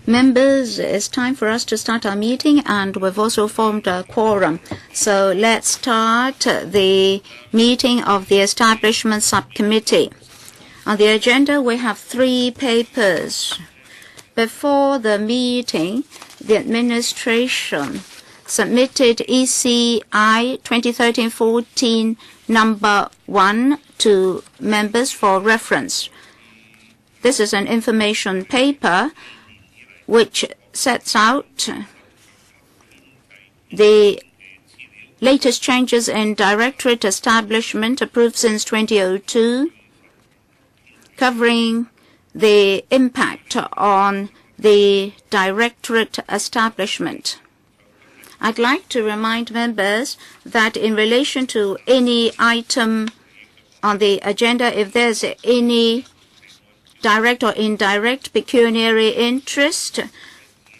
Members, it's time for us to start our meeting, and we've also formed a quorum. So let's start the meeting of the Establishment Subcommittee. On the agenda, we have 3 papers. Before the meeting, the administration submitted ECI 2013-14 number 1 to members for reference. This is an information paper which sets out the latest changes in directorate establishment approved since 2002, covering the impact on the directorate establishment. I'd like to remind members that in relation to any item on the agenda, if there's any direct or indirect pecuniary interest,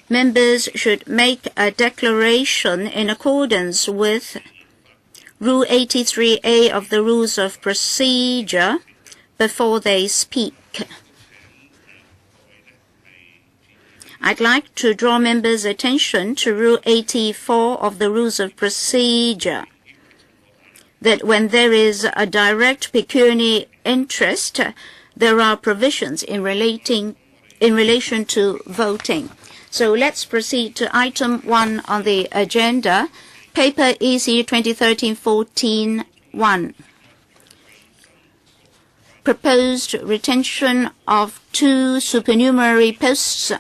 members should make a declaration in accordance with Rule 83A of the Rules of Procedure before they speak. I'd like to draw members' attention to Rule 84 of the Rules of Procedure, that when there is a direct pecuniary interest, there are provisions in relation to voting. So let's proceed to item 1 on the agenda, paper EC 2013-14-1. Proposed retention of 2 supernumerary posts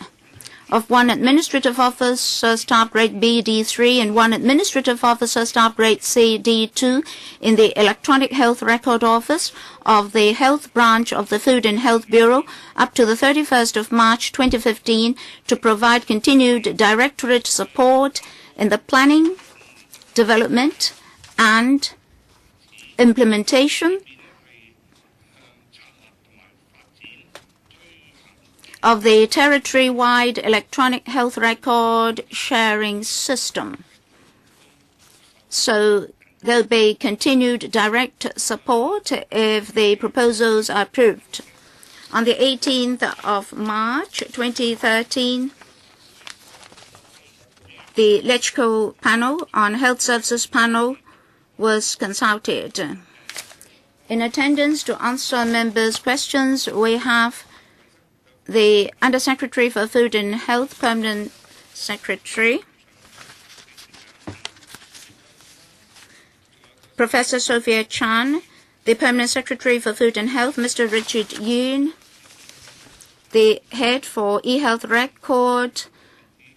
of 1 administrative officer staff grade B D3 and 1 administrative officer staff grade C D2 in the Electronic Health Record Office of the Health Branch of the Food and Health Bureau up to the 31st of March 2015 to provide continued directorate support in the planning, development, and implementation of the territory-wide electronic health record sharing system. So there'll be continued direct support if the proposals are approved. On the 18th of March 2013, the LegCo panel on Health Services panel was consulted. In attendance to answer members' questions, we have the Undersecretary for Food and Health, Permanent Secretary, Professor Sophia Chan, the Permanent Secretary for Food and Health, Mr. Richard Yoon, the Head for eHealth Record,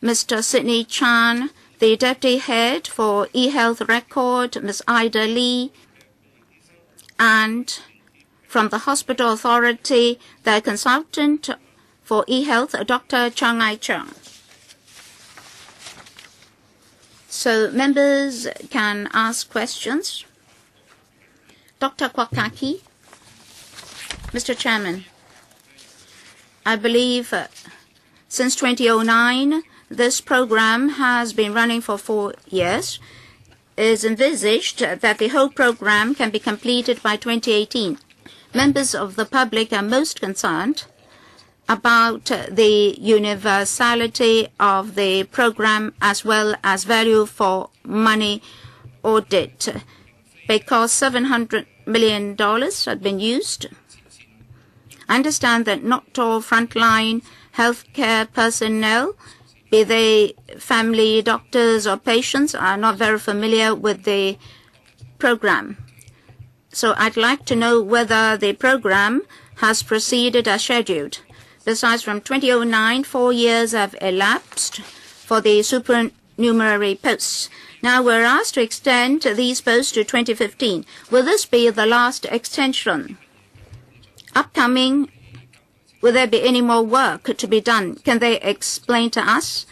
Mr. Sidney Chan, the Deputy Head for eHealth Record, Ms. Ida Lee, and from the Hospital Authority, the consultant for eHealth, Dr. Chung Ai-chung. So members can ask questions. Dr. Kwakaki. Mr. Chairman, I believe since 2009, this program has been running for 4 years. It is envisaged that the whole program can be completed by 2018. Members of the public are most concerned about the universality of the program as well as value for money audit, because $700 million had been used. I understand that not all frontline healthcare personnel, be they family doctors or patients, are not very familiar with the program. So I'd like to know whether the program has proceeded as scheduled. Besides, from 2009, 4 years have elapsed for the supernumerary posts. Now we're asked to extend these posts to 2015. Will this be the last extension? Upcoming, will there be any more work to be done? Can they explain to us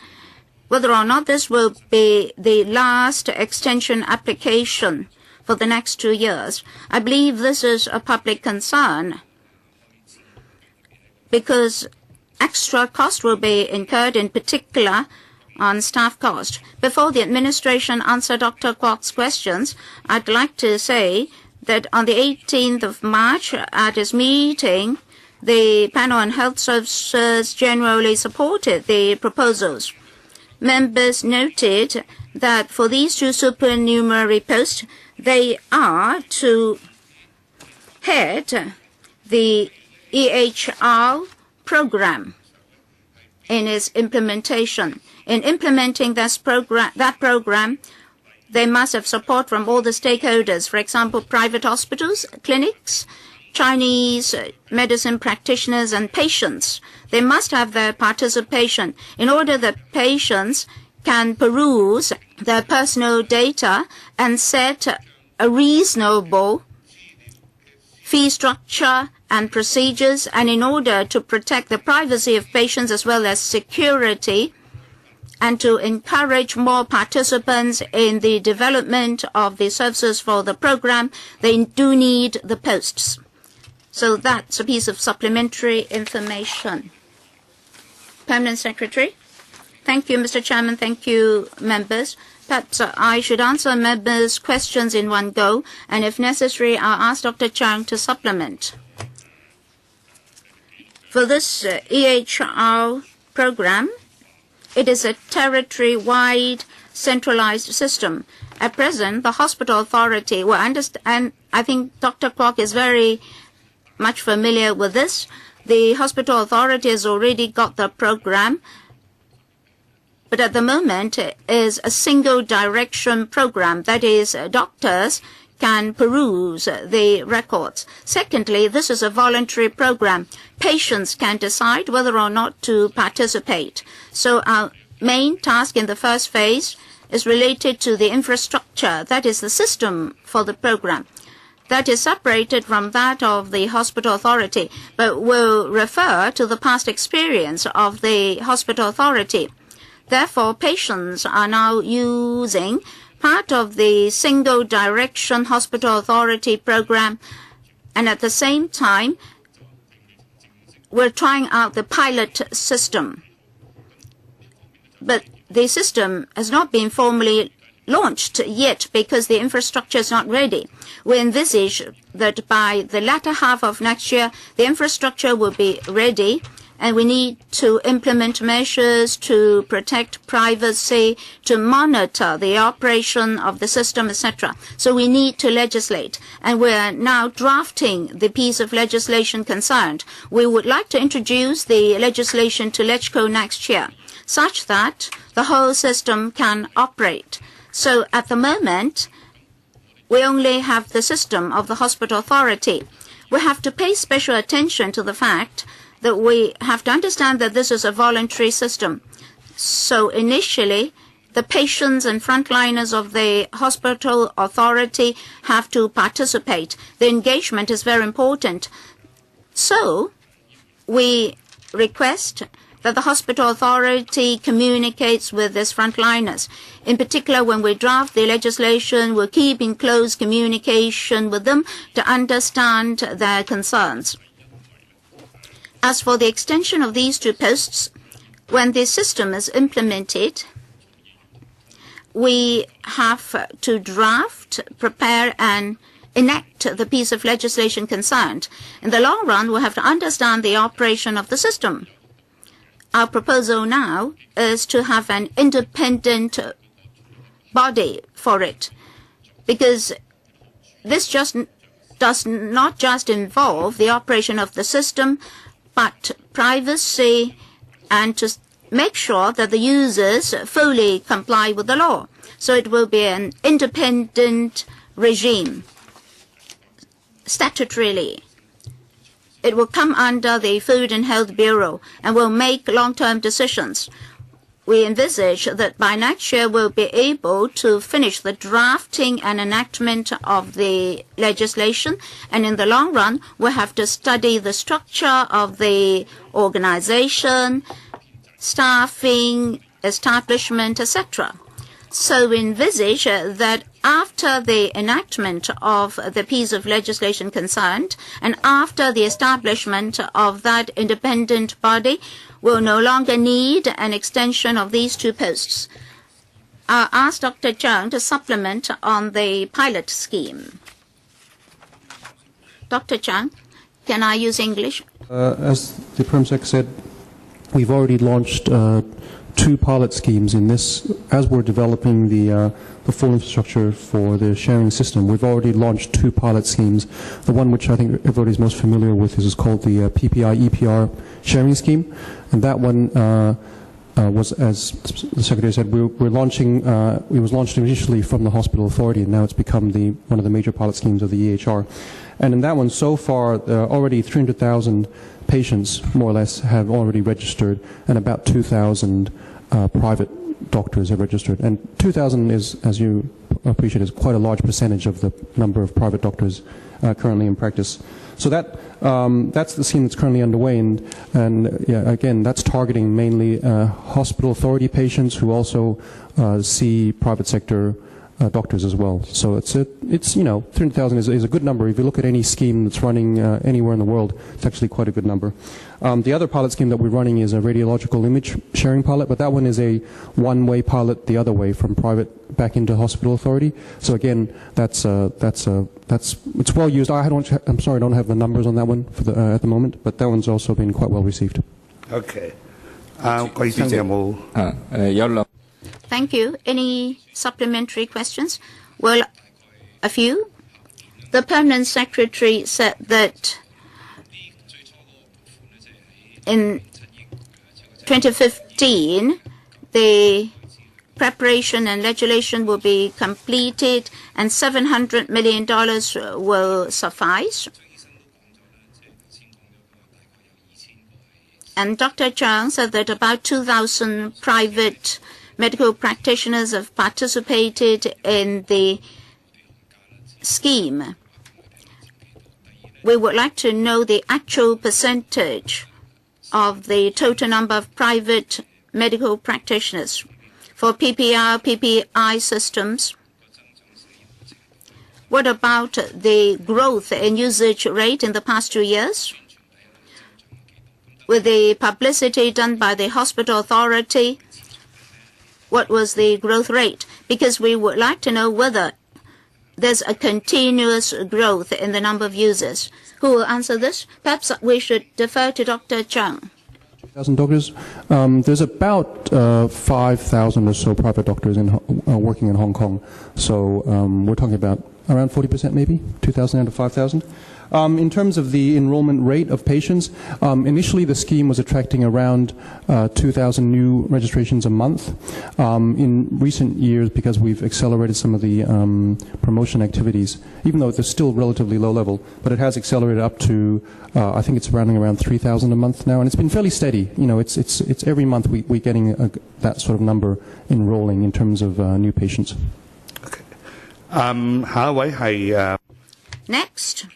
whether or not this will be the last extension application for the next 2 years? I believe this is a public concern, because extra cost will be incurred, in particular on staff cost. Before the administration answer Dr. Kwok's questions, I'd like to say that on the 18th of March at his meeting, the panel on health services generally supported the proposals. Members noted that for these two supernumerary posts, they are to head the eHealth program in its implementation. In implementing that program, they must have support from all the stakeholders, for example, private hospitals, clinics, Chinese medicine practitioners, and patients. They must have their participation in order that patients can peruse their personal data and set a reasonable fee structure and procedures, and in order to protect the privacy of patients as well as security, and to encourage more participants in the development of the services for the program, they do need the posts. So that's a piece of supplementary information. Permanent Secretary. Thank you, Mr. Chairman. Thank you, members. Perhaps I should answer members' questions in one go, and if necessary, I'll ask Dr. Chang to supplement. For this eHealth program, it is a territory-wide centralized system. At present, the hospital authority will understand, and I think Dr. Kwok is very much familiar with this. The hospital authority has already got the program, but at the moment it is a single direction program. That is, doctors can peruse the records. Secondly, this is a voluntary program. Patients can decide whether or not to participate. So our main task in the first phase is related to the infrastructure, that is the system for the program. That is separated from that of the hospital authority, but will refer to the past experience of the hospital authority. Therefore, patients are now using part of the single direction hospital authority program, and at the same time, we're trying out the pilot system. But the system has not been formally launched yet because the infrastructure is not ready. We envisage that by the latter half of next year, the infrastructure will be ready, and we need to implement measures to protect privacy, to monitor the operation of the system, etc. So we need to legislate, and we are now drafting the piece of legislation concerned. We would like to introduce the legislation to LegCo next year, such that the whole system can operate. So at the moment, we only have the system of the hospital authority. We have to pay special attention to the fact that we have to understand that this is a voluntary system. So initially, the patients and frontliners of the hospital authority have to participate. The engagement is very important. So we request that the hospital authority communicates with its frontliners. In particular, when we draft the legislation, we'll keep in close communication with them to understand their concerns. As for the extension of these two posts, when the system is implemented, we have to draft, prepare, and enact the piece of legislation concerned. In the long run, we have to understand the operation of the system. Our proposal now is to have an independent body for it, because this does not just involve the operation of the system, but privacy, and to make sure that the users fully comply with the law. So it will be an independent regime, statutorily. It will come under the Food and Health Bureau and will make long-term decisions. We envisage that by next year we'll be able to finish the drafting and enactment of the legislation, and in the long run we'll have to study the structure of the organization, staffing, establishment, etc. So we envisage that after the enactment of the piece of legislation concerned, and after the establishment of that independent body, we'll no longer need an extension of these two posts. I'll ask Dr. Zhang to supplement on the pilot scheme. Dr. Zhang, can I use English? As the Perm Sec said, we've already launched 2 pilot schemes in this. As we're developing the full infrastructure for the sharing system, we've already launched 2 pilot schemes. The one which I think everybody's most familiar with is called the PPI-EPR sharing scheme, and that one was, as the Secretary said, we're launching. It was launched initially from the Hospital Authority, and now it's become one of the major pilot schemes of the EHR. And in that one, so far, already 300,000 patients, more or less, have already registered, and about 2,000 private doctors have registered. And 2,000 is, as you appreciate, is quite a large percentage of the number of private doctors currently in practice. So that's the scheme that's currently underway, and yeah, again, that's targeting mainly hospital authority patients who also see private sector doctors as well. So it's 300,000 is a good number. If you look at any scheme that's running anywhere in the world, it's actually quite a good number. The other pilot scheme that we're running is a radiological image sharing pilot, but that one is a one-way pilot the other way from private back into hospital authority. So again, it's well used. I'm sorry, I don't have the numbers on that one at the moment, but that one's also been quite well received. Okay. Thank you. Any supplementary questions? Well, a few. The Permanent Secretary said that in 2015, the preparation and legislation will be completed and $700 million will suffice. And Dr. Chang said that about 2,000 private medical practitioners have participated in the scheme. We would like to know the actual percentage of the total number of private medical practitioners for PPR, PPI systems. What about the growth in usage rate in the past 2 years? With the publicity done by the hospital authority, what was the growth rate? Because we would like to know whether there's a continuous growth in the number of users. Who will answer this? Perhaps we should defer to Dr. Chang. 1,000 doctors. There's about 5,000 or so private doctors working in Hong Kong. So we're talking about around 40% maybe, 2,000 out of 5,000. In terms of the enrollment rate of patients, initially the scheme was attracting around 2,000 new registrations a month. In recent years, because we've accelerated some of the promotion activities, even though they're still relatively low level, but it has accelerated up to, I think it's running around 3,000 a month now, and it's been fairly steady. It's every month we're getting that sort of number enrolling in terms of new patients. Okay. Next.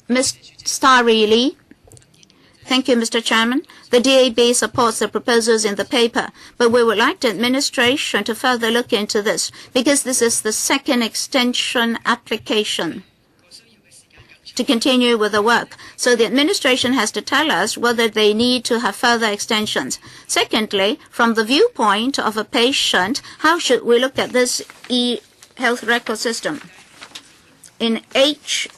Ms. Starry Lee. Thank you, Mr. Chairman. The DAB supports the proposals in the paper, but we would like the administration to further look into this, because this is the second extension application to continue with the work. So the administration has to tell us whether they need to have further extensions. Secondly, from the viewpoint of a patient, how should we look at this eHealth record system? In H,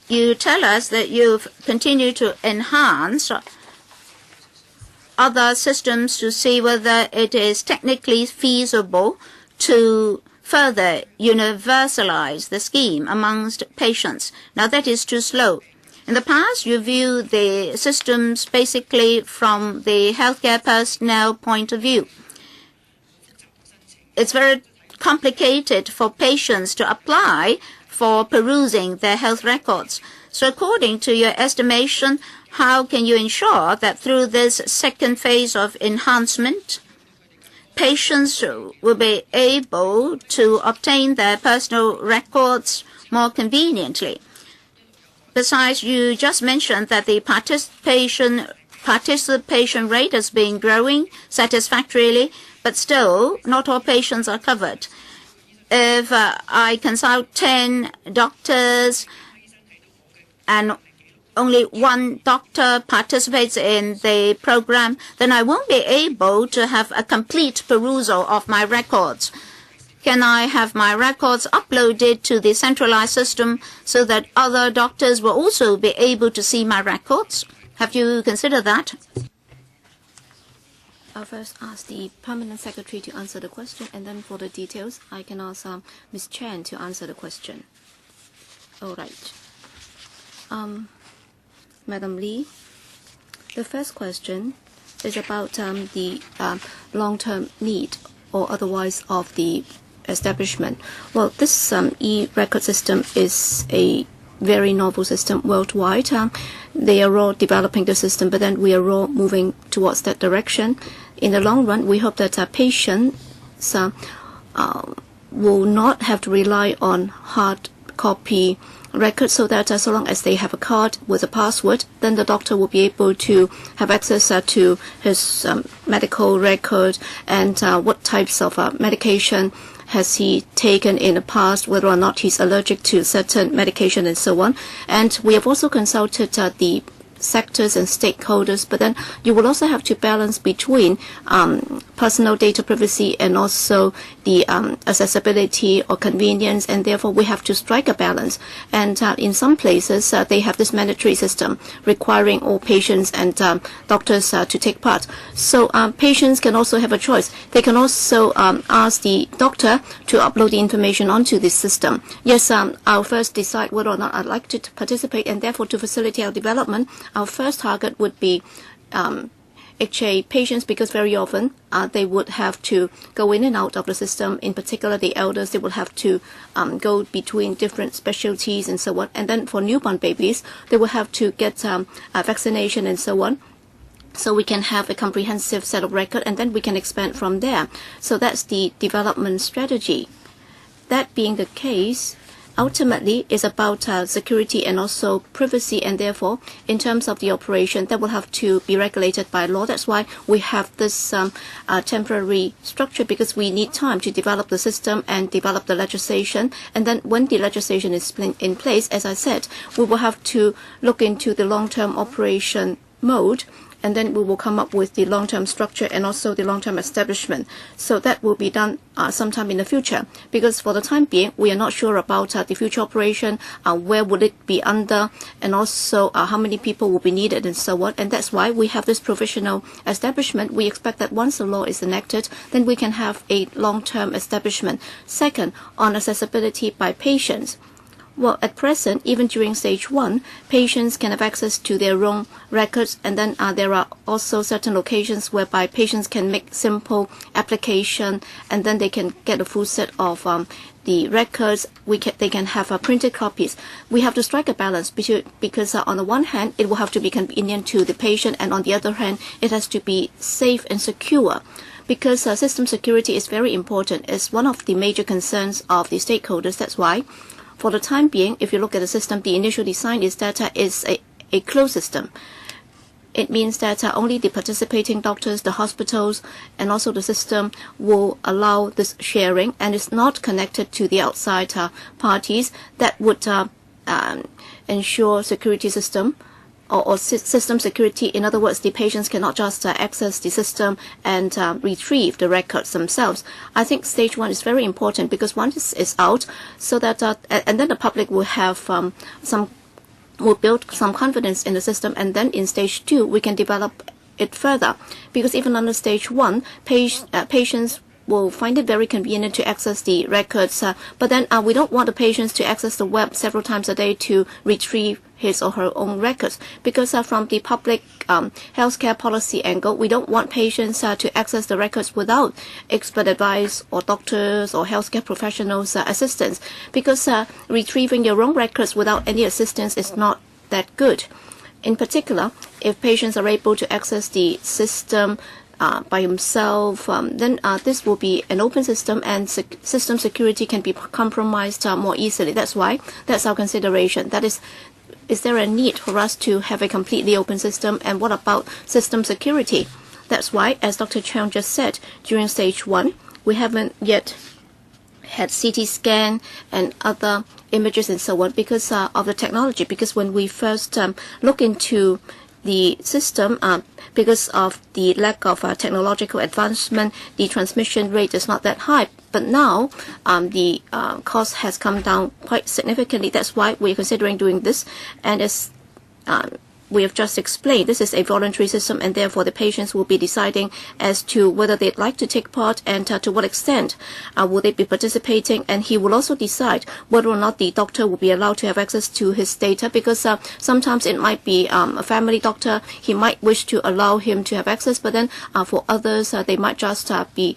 you tell us that you've continued to enhance other systems to see whether it is technically feasible to further universalize the scheme amongst patients. Now, that is too slow. In the past, you view the systems basically from the healthcare personnel point of view. It's very complicated for patients to apply for perusing their health records. So according to your estimation, how can you ensure that through this second phase of enhancement, patients will be able to obtain their personal records more conveniently? Besides, you just mentioned that the participation rate has been growing satisfactorily, but still not all patients are covered. If I consult 10 doctors and only one doctor participates in the program, then I won't be able to have a complete perusal of my records. can I have my records uploaded to the centralized system so that other doctors will also be able to see my records? Have you considered that? I'll first ask the Permanent Secretary to answer the question, and then for the details, I can ask Ms. Chen to answer the question. All right. Madam Lee, the first question is about the long-term need or otherwise of the establishment. Well, this e-record system is a very novel system worldwide. They are all developing the system, but then we are all moving towards that direction. In the long run, we hope that patients will not have to rely on hard copy records, so that so long as they have a card with a password, then the doctor will be able to have access to his medical record and what types of medication has he taken in the past, whether or not he's allergic to certain medication and so on. And we have also consulted the sectors and stakeholders, but then you will also have to balance between personal data privacy and also the accessibility or convenience, and therefore we have to strike a balance. And in some places they have this mandatory system requiring all patients and doctors to take part. So patients can also have a choice. They can also ask the doctor to upload the information onto this system. Yes, I'll first decide whether or not I'd like to participate, and therefore to facilitate our development, our first target would be HA patients, because very often they would have to go in and out of the system. In particular, the elders, they will have to go between different specialties and so on. And then for newborn babies, they will have to get vaccination and so on. So we can have a comprehensive set of records, and then we can expand from there. So that's the development strategy. That being the case, ultimately is about security and also privacy, and therefore in terms of the operation that will have to be regulated by law. That's why we have this temporary structure, because we need time to develop the system and develop the legislation. And then when the legislation is in place, as I said, we will have to look into the long-term operation mode, and then we will come up with the long-term structure and also the long-term establishment. So that will be done sometime in the future, because for the time being, we are not sure about the future operation, where would it be under, and also how many people will be needed and so on. And that's why we have this provisional establishment. We expect that once the law is enacted, then we can have a long-term establishment. Second, on accessibility by patients. Well, at present, even during stage 1, patients can have access to their own records, and then there are also certain locations whereby patients can make simple application, and then they can get a full set of the records. They can have printed copies. We have to strike a balance because on the one hand, it will have to be convenient to the patient, and on the other hand, it has to be safe and secure. Because system security is very important. It's one of the major concerns of the stakeholders. That's why, for the time being, if you look at the system, the initial design is that it's a closed system. It means that only the participating doctors, the hospitals, and also the system will allow this sharing, and it's not connected to the outside parties. That would ensure security system or system security. In other words, the patients cannot just access the system and retrieve the records themselves. I think stage 1 is very important, because once it's out, so that and then the public will have will build some confidence in the system, and then in stage 2 we can develop it further. Because even under stage 1, patients will find it very convenient to access the records, but then we don't want the patients to access the web several times a day to retrieve his or her own records, because from the public healthcare policy angle, we don't want patients to access the records without expert advice or doctors or healthcare professionals' assistance, because retrieving your own records without any assistance is not that good. In particular, if patients are able to access the system by himself, then this will be an open system, and system security can be compromised more easily. That's why that's our consideration. That is there a need for us to have a completely open system, and what about system security? That's why, as Dr. Cheung just said, during stage 1, we haven't yet had CT scan and other images and so on because of the technology. Because when we first look into the system, because of the lack of technological advancement, the transmission rate is not that high. But now the cost has come down quite significantly. That's why we're considering doing this. And as we have just explained, this is a voluntary system, and therefore the patients will be deciding as to whether they'd like to take part and to what extent will they be participating. And he will also decide whether or not the doctor will be allowed to have access to his data, because sometimes it might be a family doctor. He might wish to allow him to have access, but then for others, they might just be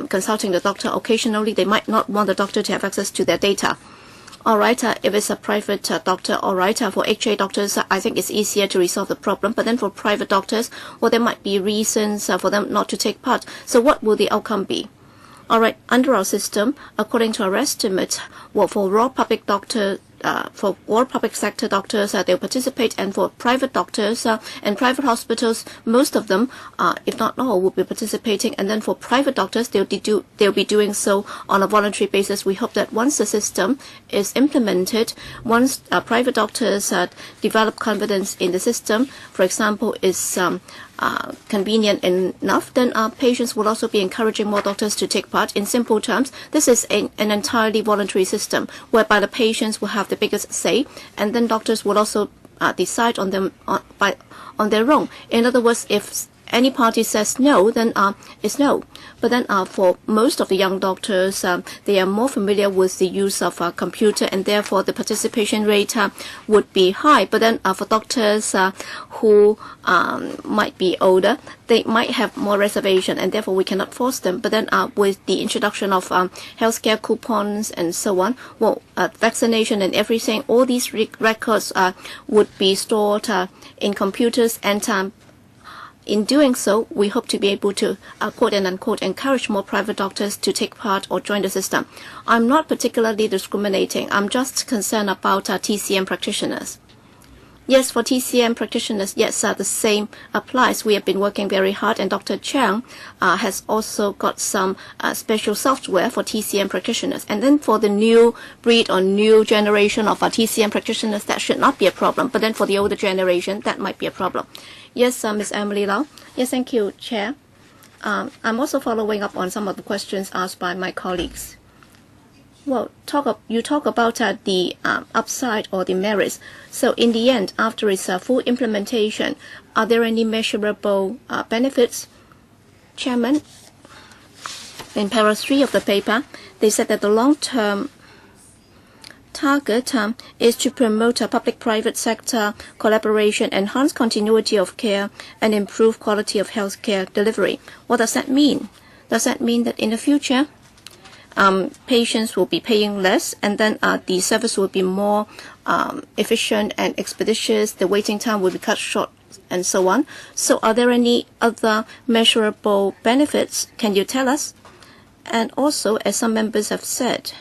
consulting the doctor occasionally. They might not want the doctor to have access to their data. All right, if it's a private doctor, all right, for HA doctors, I think it's easier to resolve the problem. But then for private doctors, well, there might be reasons for them not to take part. So what will the outcome be? All right, under our system, according to our estimate, well, for all public doctors, for all public sector doctors, they'll participate, and for private doctors and private hospitals, most of them, if not all, will be participating. And then for private doctors, they'll be doing so on a voluntary basis. We hope that once the system is implemented, once private doctors develop confidence in the system, for example, is convenient enough, then patients will also be encouraging more doctors to take part. In simple terms, this is an entirely voluntary system whereby the patients will have the biggest say, and then doctors will also decide on them on their own. In other words, if any party says no, then it's no. But then for most of the young doctors, they are more familiar with the use of a computer, and therefore the participation rate would be high. But then for doctors who might be older, they might have more reservation, and therefore we cannot force them. But then with the introduction of healthcare coupons and so on, well, vaccination and everything, all these records would be stored in computers, and in doing so, we hope to be able to, quote and unquote, encourage more private doctors to take part or join the system. I'm not particularly discriminating. I'm just concerned about TCM practitioners. Yes, for TCM practitioners, yes, the same applies. We have been working very hard, and Dr. Chang has also got some special software for TCM practitioners. And then for the new breed or new generation of TCM practitioners, that should not be a problem. But then for the older generation, that might be a problem. Yes, Ms. Emily Lau. Yes, thank you, Chair. I'm also following up on some of the questions asked by my colleagues. Well, you talk about the upside or the merits. So in the end, after its full implementation, are there any measurable benefits? Chairman, in paragraph 3 of the paper, they said that the long-term target is to promote a public-private sector collaboration, enhance continuity of care, and improve quality of healthcare delivery. What does that mean? Does that mean that in the future, patients will be paying less, and then the service will be more efficient and expeditious, the waiting time will be cut short, and so on? So are there any other measurable benefits? Can you tell us? And also, as some members have said,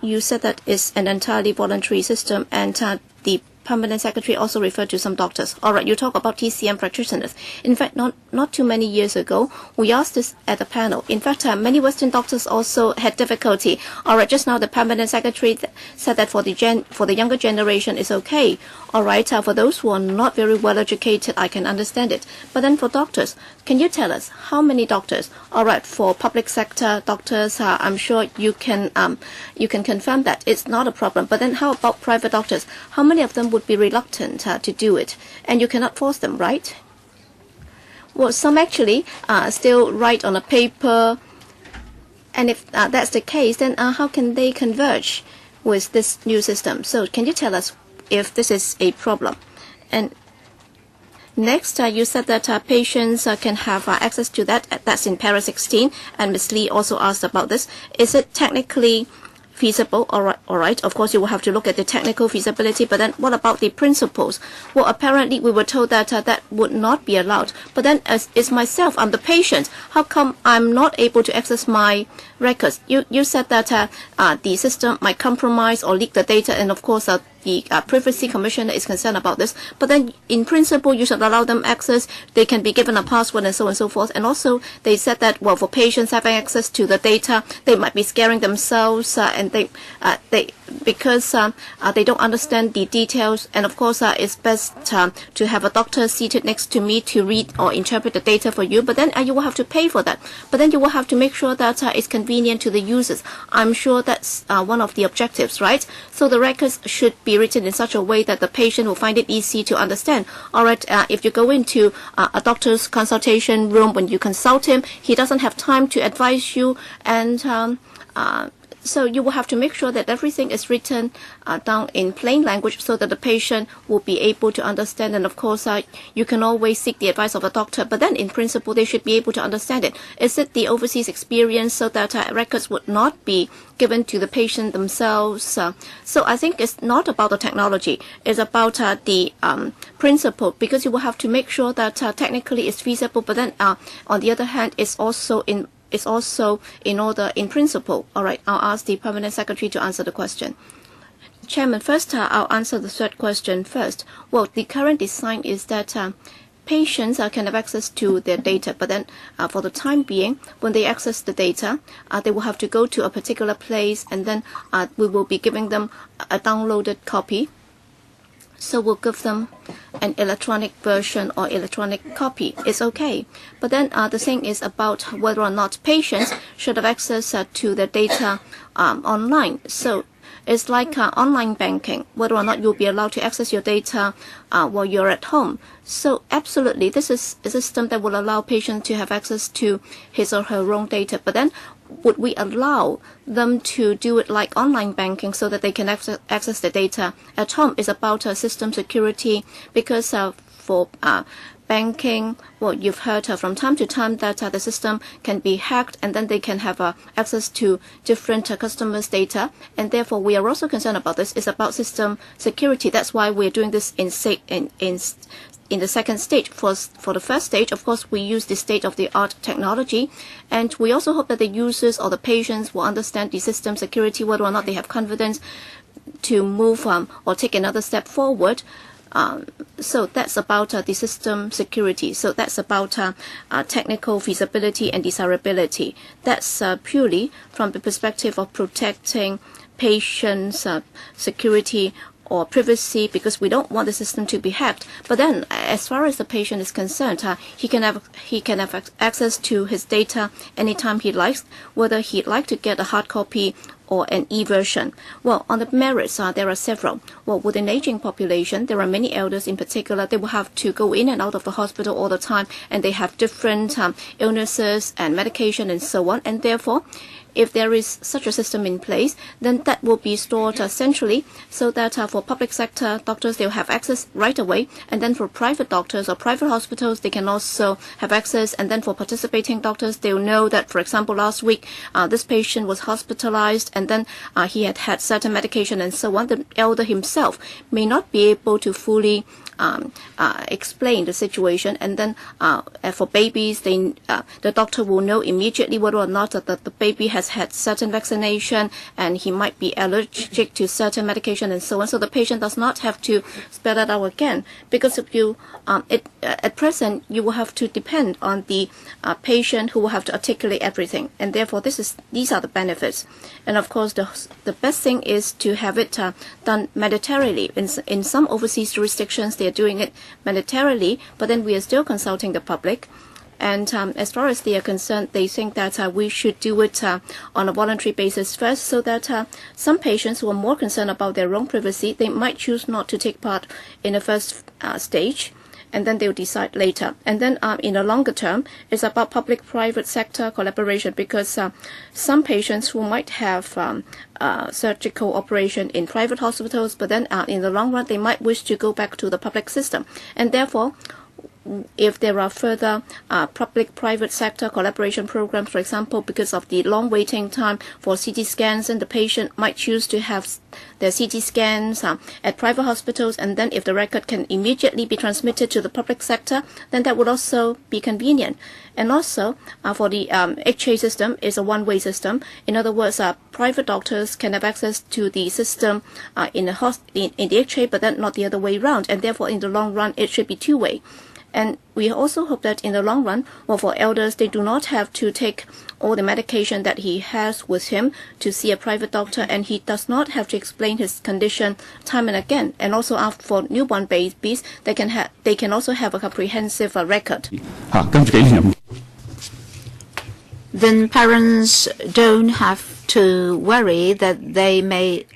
you said that it's an entirely voluntary system, and the Permanent Secretary also referred to some doctors. All right, you talk about TCM practitioners. In fact, not too many years ago, we asked this at a panel. In fact, many Western doctors also had difficulty. All right, just now the Permanent Secretary said that for the younger generation it's okay. All right, for those who are not very well educated, I can understand it. But then for doctors, can you tell us how many doctors? All right, for public sector doctors, I'm sure you can confirm that it's not a problem. But then how about private doctors? How many of them would be reluctant to do it? And you cannot force them, right? Well, some actually still write on a paper, and if that's the case, then how can they converge with this new system? So can you tell us if this is a problem? And next, you said that patients can have access to that. That's in paragraph 16, and Ms. Lee also asked about this. Is it technically feasible? All right. Of course, you will have to look at the technical feasibility, but then what about the principles? Well, apparently we were told that that would not be allowed. But then, as is myself, I'm the patient. How come I'm not able to access my records? You said that the system might compromise or leak the data, and of course, the Privacy Commissioner is concerned about this. But then, in principle, you should allow them access. They can be given a password and so on and so forth. And also, they said that, well, for patients having access to the data, they might be scaring themselves, and because they don't understand the details. And of course, it's best to have a doctor seated next to me to read or interpret the data for you. But then you will have to pay for that. But then you will have to make sure that it's convenient to the users. I'm sure that's one of the objectives, right? So the records should be written in such a way that the patient will find it easy to understand. All right, if you go into a doctor's consultation room, when you consult him, he doesn't have time to advise you, and so you will have to make sure that everything is written down in plain language so that the patient will be able to understand. And of course, you can always seek the advice of a doctor, but then in principle, they should be able to understand it. Is it the overseas experience so that records would not be given to the patient themselves? So I think it's not about the technology. It's about the principle, because you will have to make sure that technically it's feasible, but then on the other hand, it's also in order in principle. All right, I'll ask the Permanent Secretary to answer the question. Chairman, first I'll answer the third question first. Well, the current design is that patients can have access to their data, but then for the time being, when they access the data, they will have to go to a particular place, and then we will be giving them a downloaded copy. So we'll give them an electronic version or electronic copy. It's okay. But then the thing is about whether or not patients should have access to their data online. So it's like online banking, whether or not you'll be allowed to access your data while you're at home. So absolutely, this is a system that will allow patients to have access to his or her own data. But then would we allow them to do it like online banking so that they can access the data at home? Is about system security, because for banking, well, you've heard from time to time that the system can be hacked, and then they can have access to different customers' data, and therefore we are also concerned about this. It's about system security. That's why we're doing this in the second stage. For the first stage, of course, we use the state-of-the-art technology, and we also hope that the users or the patients will understand the system security, whether or not they have confidence to move or take another step forward. So that's about the system security. So that's about technical feasibility and desirability. That's purely from the perspective of protecting patients' security or privacy, because we don't want the system to be hacked. But then, as far as the patient is concerned, he can have access to his data anytime he likes, whether he'd like to get a hard copy or an e-version. Well, on the merits, there are several. Well, with an aging population, there are many elders in particular. They will have to go in and out of the hospital all the time, and they have different illnesses and medication and so on. And therefore, if there is such a system in place, then that will be stored centrally, so that for public sector doctors, they'll have access right away. And then for private doctors or private hospitals, they can also have access. And then for participating doctors, they'll know that, for example, last week, this patient was hospitalized, and then he had certain medication and so on. The elder himself may not be able to fully explain the situation, and then for babies, the doctor will know immediately whether or not that the baby has had certain vaccination, and he might be allergic to certain medication and so on. So the patient does not have to spell that out again, because if you at present you will have to depend on the patient, who will have to articulate everything, and therefore these are the benefits. And of course, the best thing is to have it done mandatorily. In some overseas jurisdictions, they are doing it mandatorily, but then we are still consulting the public. And as far as they are concerned, they think that we should do it on a voluntary basis first, so that some patients who are more concerned about their own privacy, they might choose not to take part in the first stage, and then they'll decide later. And then in the longer term, it's about public-private sector collaboration, because some patients who might have surgical operation in private hospitals, but then in the long run, they might wish to go back to the public system. And therefore, if there are further public-private sector collaboration programs, for example, because of the long waiting time for CT scans, and the patient might choose to have their CT scans at private hospitals, and then if the record can immediately be transmitted to the public sector, then that would also be convenient. And also, for the HA system is a one-way system. In other words, private doctors can have access to the system in the HA, but then not the other way around, and therefore in the long run, it should be two-way. And we also hope that in the long run, well, for elders, they do not have to take all the medication that he has with him to see a private doctor, and he does not have to explain his condition time and again. And also, after for newborn babies, they can also have a comprehensive record. Then parents don't have to worry that they may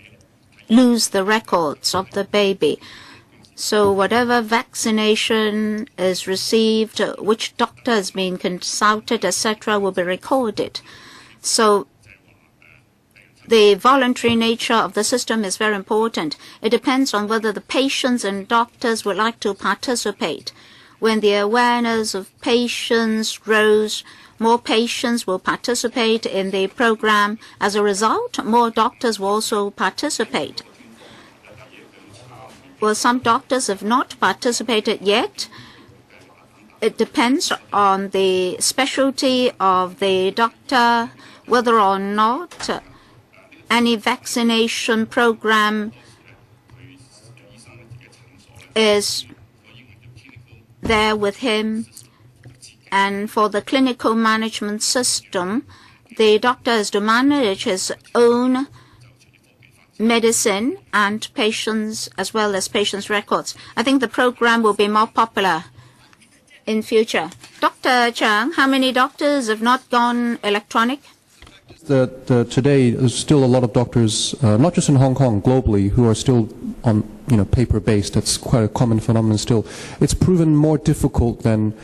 lose the records of the baby. So whatever vaccination is received, which doctor has been consulted, etc., will be recorded. So the voluntary nature of the system is very important. It depends on whether the patients and doctors would like to participate. When the awareness of patients grows, more patients will participate in the program. As a result, more doctors will also participate. Well, some doctors have not participated yet. It depends on the specialty of the doctor, whether or not any vaccination program is there with him. And for the clinical management system, the doctor has to manage his own medicine and patients, as well as patients' records. I think the program will be more popular in future. Dr. Chang, how many doctors have not gone electronic? Today, there's still a lot of doctors, not just in Hong Kong, globally, who are still on paper-based. That's quite a common phenomenon still. It's proven more difficult than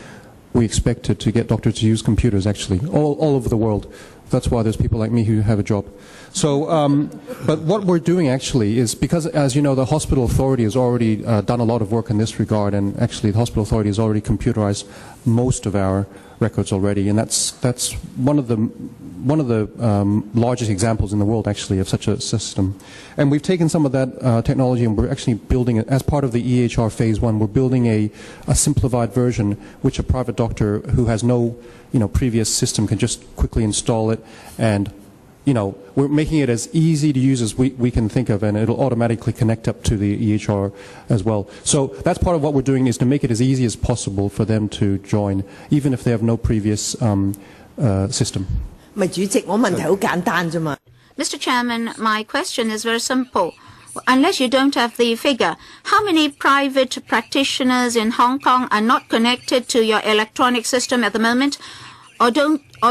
we expected to get doctors to use computers, actually, all over the world. That's why there's people like me who have a job. So, but what we're doing actually is, because, as you know, the hospital authority has already done a lot of work in this regard, and actually the hospital authority has already computerized most of our records already, and that's one of the largest examples in the world, actually, of such a system. And we've taken some of that technology, and we're actually building it as part of the EHR Phase 1. We're building a simplified version, which a private doctor who has no previous system can just quickly install it, and we're making it as easy to use as we can think of, and it'll automatically connect up to the EHR as well. So that's part of what we're doing, is to make it as easy as possible for them to join, even if they have no previous system. Mr. Chairman, my question is very simple. Unless you don't have the figure, how many private practitioners in Hong Kong are not connected to your electronic system at the moment, or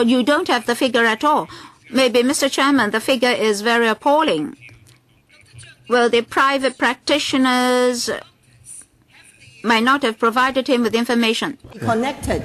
you don't have the figure at all? Maybe, Mr. Chairman, the figure is very appalling. Well, the private practitioners might not have provided him with information. Connected.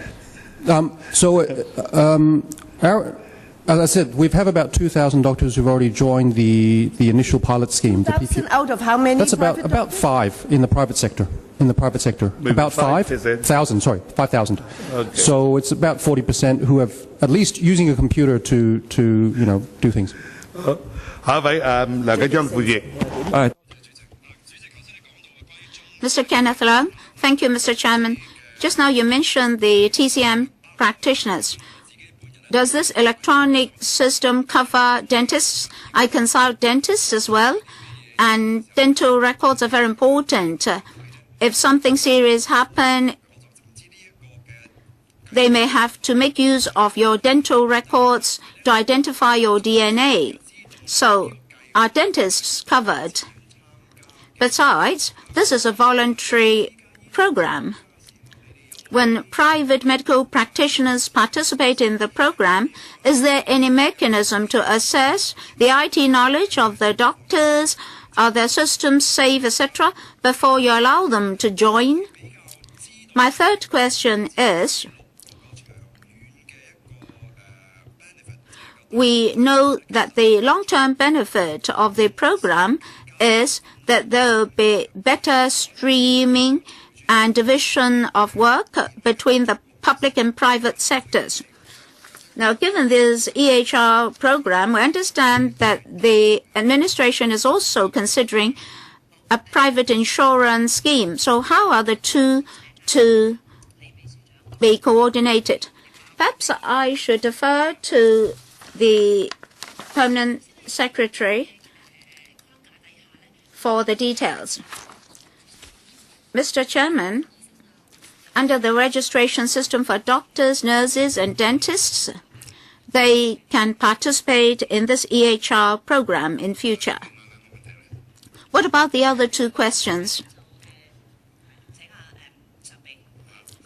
As I said, we have about 2,000 doctors who've already joined the initial pilot scheme. 2,000 out of how many? That's about 5 in the private sector. Maybe about 5,000. Sorry, 5,000. Okay. So it's about 40% who have at least using a computer to do things. All right. Mr. Kenneth Leung, thank you, Mr. Chairman. Just now you mentioned the TCM practitioners. Does this electronic system cover dentists? I consult dentists as well, and dental records are very important. If something serious happens, they may have to make use of your dental records to identify your DNA. So, are dentists covered? Besides, this is a voluntary program. When private medical practitioners participate in the program, is there any mechanism to assess the IT knowledge of the doctors? Are their systems safe, etc., before you allow them to join? My third question is, we know that the long-term benefit of the program is that there will be better streaming and division of work between the public and private sectors. Now, given this EHR program, we understand that the administration is also considering a private insurance scheme. So how are the two to be coordinated? Perhaps I should defer to the Permanent Secretary for the details. Mr. Chairman, under the registration system for doctors, nurses, and dentists, they can participate in this EHR program in future. What about the other two questions?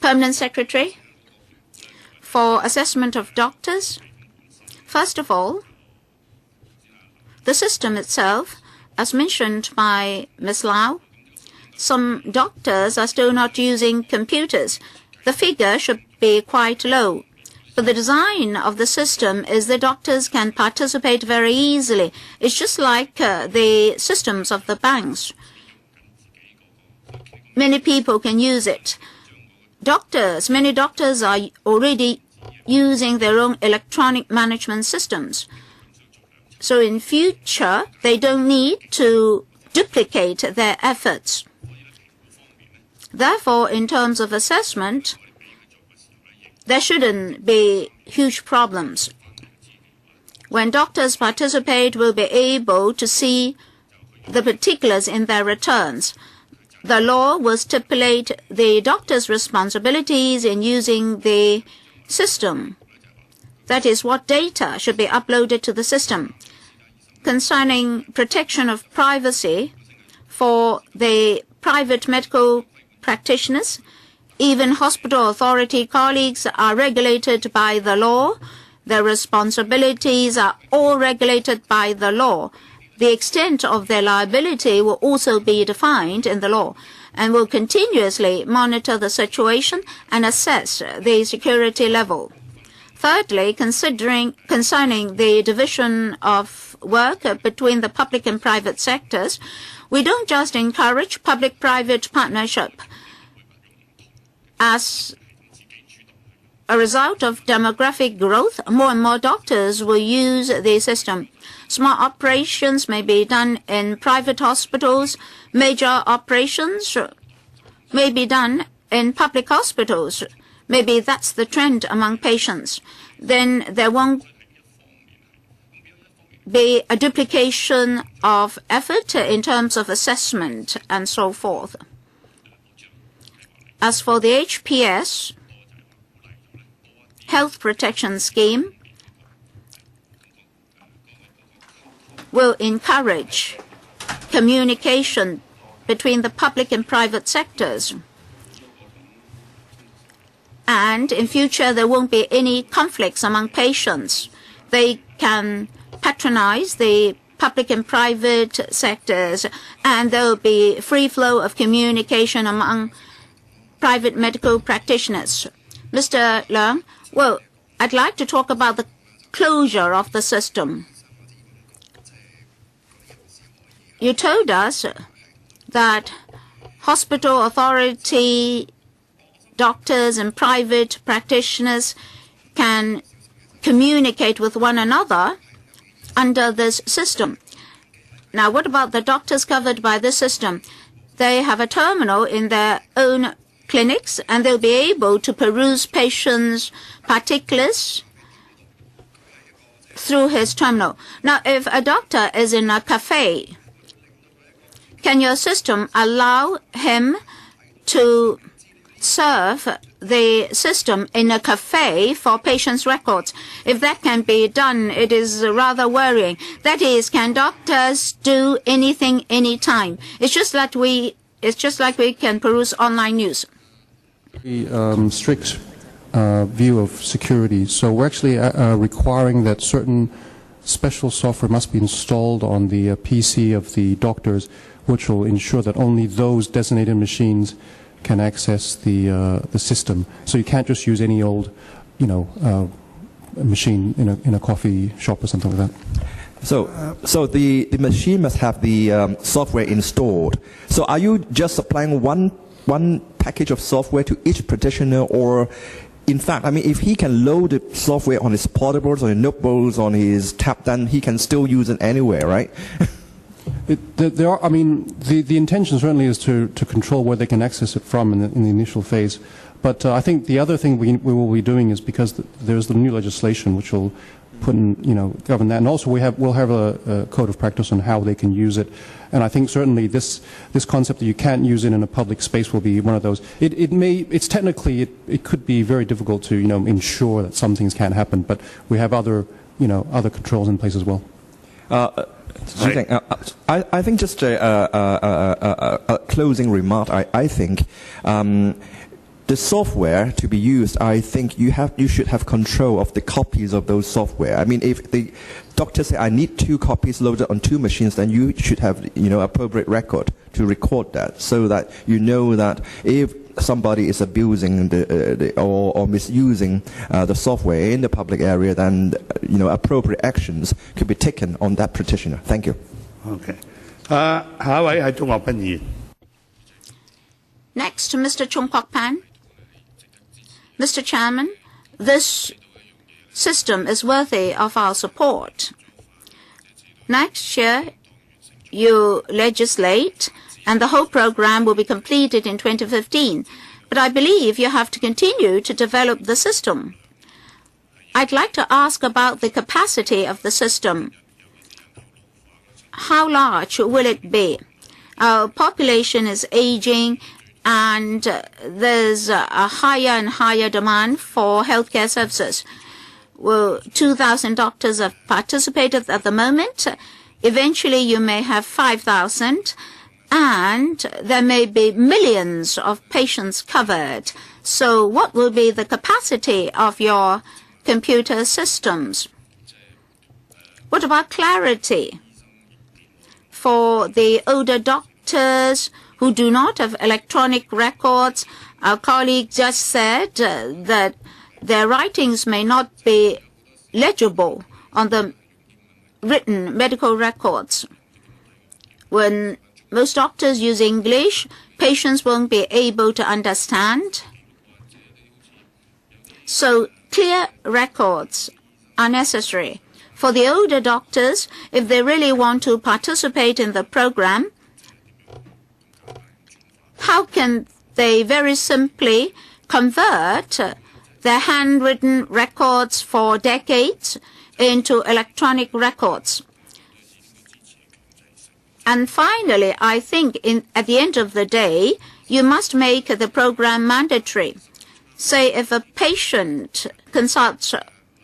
Permanent Secretary, for assessment of doctors, first of all, the system itself, as mentioned by Ms. Lau, some doctors are still not using computers. The figure should be quite low. But the design of the system is the doctors can participate very easily. It's just like the systems of the banks. Many people can use it. Many doctors are already using their own electronic management systems. So in future, they don't need to duplicate their efforts. Therefore, in terms of assessment, there shouldn't be huge problems. When doctors participate, we'll be able to see the particulars in their returns. The law will stipulate the doctor's responsibilities in using the system. That is what data should be uploaded to the system. Concerning protection of privacy for the private medical practitioners, even hospital authority colleagues are regulated by the law. Their responsibilities are all regulated by the law. The extent of their liability will also be defined in the law, and will continuously monitor the situation and assess the security level. Thirdly, concerning the division of work between the public and private sectors, we don't just encourage public-private partnership. As a result of demographic growth, more and more doctors will use the system. Small operations may be done in private hospitals. Major operations may be done in public hospitals. Maybe that's the trend among patients. Then there won't be a duplication of effort in terms of assessment and so forth. As for the HPS, Health Protection Scheme, will encourage communication between the public and private sectors. And in future, there won't be any conflicts among patients. They can patronize the public and private sectors, and there will be free flow of communication among private medical practitioners. Mr. Leung, well, I'd like to talk about the closure of the system. You told us that hospital authority, doctors and private practitioners can communicate with one another under this system. Now, what about the doctors covered by this system? They have a terminal in their own clinics, and they'll be able to peruse patients' particulars through his terminal. Now, if a doctor is in a cafe, can your system allow him to serve the system in a cafe for patients' records? If that can be done, it is rather worrying. That is, can doctors do anything, anytime? It's just like we can peruse online news. Strict view of security. So we're actually requiring that certain special software must be installed on the PC of the doctors, which will ensure that only those designated machines can access the system. So you can't just use any old, machine in a coffee shop or something like that. So the machine must have the software installed. So are you just supplying one package of software to each practitioner, or in fact, I mean, if he can load the software on his portables, on his notebooks, on his tab, then he can still use it anywhere, right? There are, I mean, the intention certainly is to control where they can access it from in the initial phase. But I think the other thing we will be doing is because there's the new legislation which will put in, govern that. And also we'll have a code of practice on how they can use it. And I think certainly this concept that you can't use it in a public space will be one of those. It's technically, it could be very difficult to, ensure that some things can't happen, but we have other controls in place as well. I think just a closing remark. I think the software to be used, I think you should have control of the copies of those software. I mean, if the doctor say I need 2 copies loaded on 2 machines, then you should have appropriate record to record that, so that you know that if somebody is abusing or misusing the software in the public area, then appropriate actions could be taken on that practitioner. Thank you. Okay. 下一位係鍾國斌議員。 Next, Mr. Chung Kwok Pan. Mr. Chairman, this system is worthy of our support. Next year, you legislate, and the whole program will be completed in 2015. But I believe you have to continue to develop the system. I'd like to ask about the capacity of the system. How large will it be? Our population is aging, and there's a higher and higher demand for healthcare services. Well, 2,000 doctors have participated at the moment. Eventually, you may have 5,000, and there may be millions of patients covered. So what will be the capacity of your computer systems? What about clarity? For the older doctors who do not have electronic records, our colleague just said that their writings may not be legible on the written medical records. When most doctors use English, patients won't be able to understand. So clear records are necessary. For the older doctors, if they really want to participate in the program, how can they very simply convert their handwritten records for decades into electronic records? And finally, I think at the end of the day, you must make the program mandatory. Say if a patient consults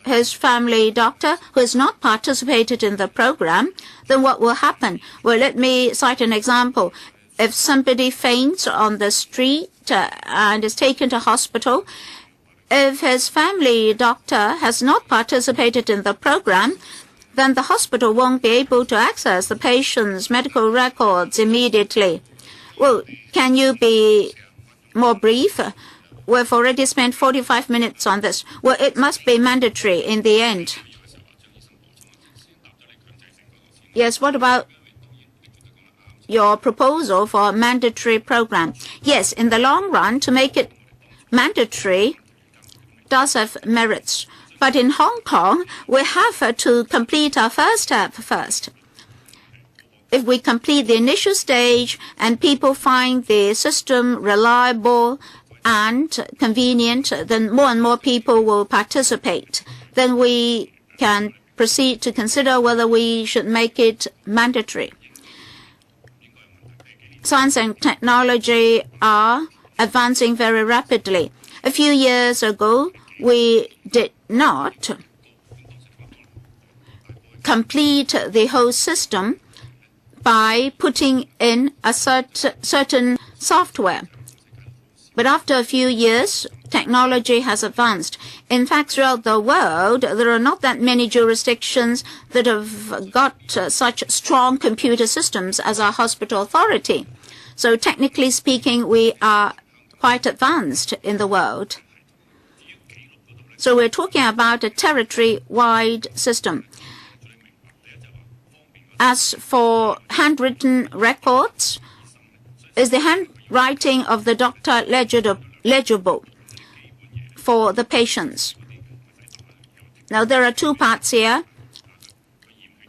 his family doctor who has not participated in the program, then what will happen? Well, let me cite an example. If somebody faints on the street and is taken to hospital, if his family doctor has not participated in the program, then the hospital won't be able to access the patient's medical records immediately. Well, can you be more brief? We've already spent 45 minutes on this. Well, it must be mandatory in the end. Yes, what about your proposal for a mandatory program? Yes, in the long run, to make it mandatory does have merits. But in Hong Kong, we have to complete our first step first. If we complete the initial stage and people find the system reliable and convenient, then more and more people will participate. Then we can proceed to consider whether we should make it mandatory. Science and technology are advancing very rapidly. A few years ago, we did not complete the whole system by putting in a certain software. But after a few years, technology has advanced. In fact, throughout the world, there are not that many jurisdictions that have got such strong computer systems as our hospital authority. So technically speaking, we are quite advanced in the world. So we're talking about a territory-wide system. As for handwritten records, is the handwriting of the doctor legible for the patients? Now, there are two parts here.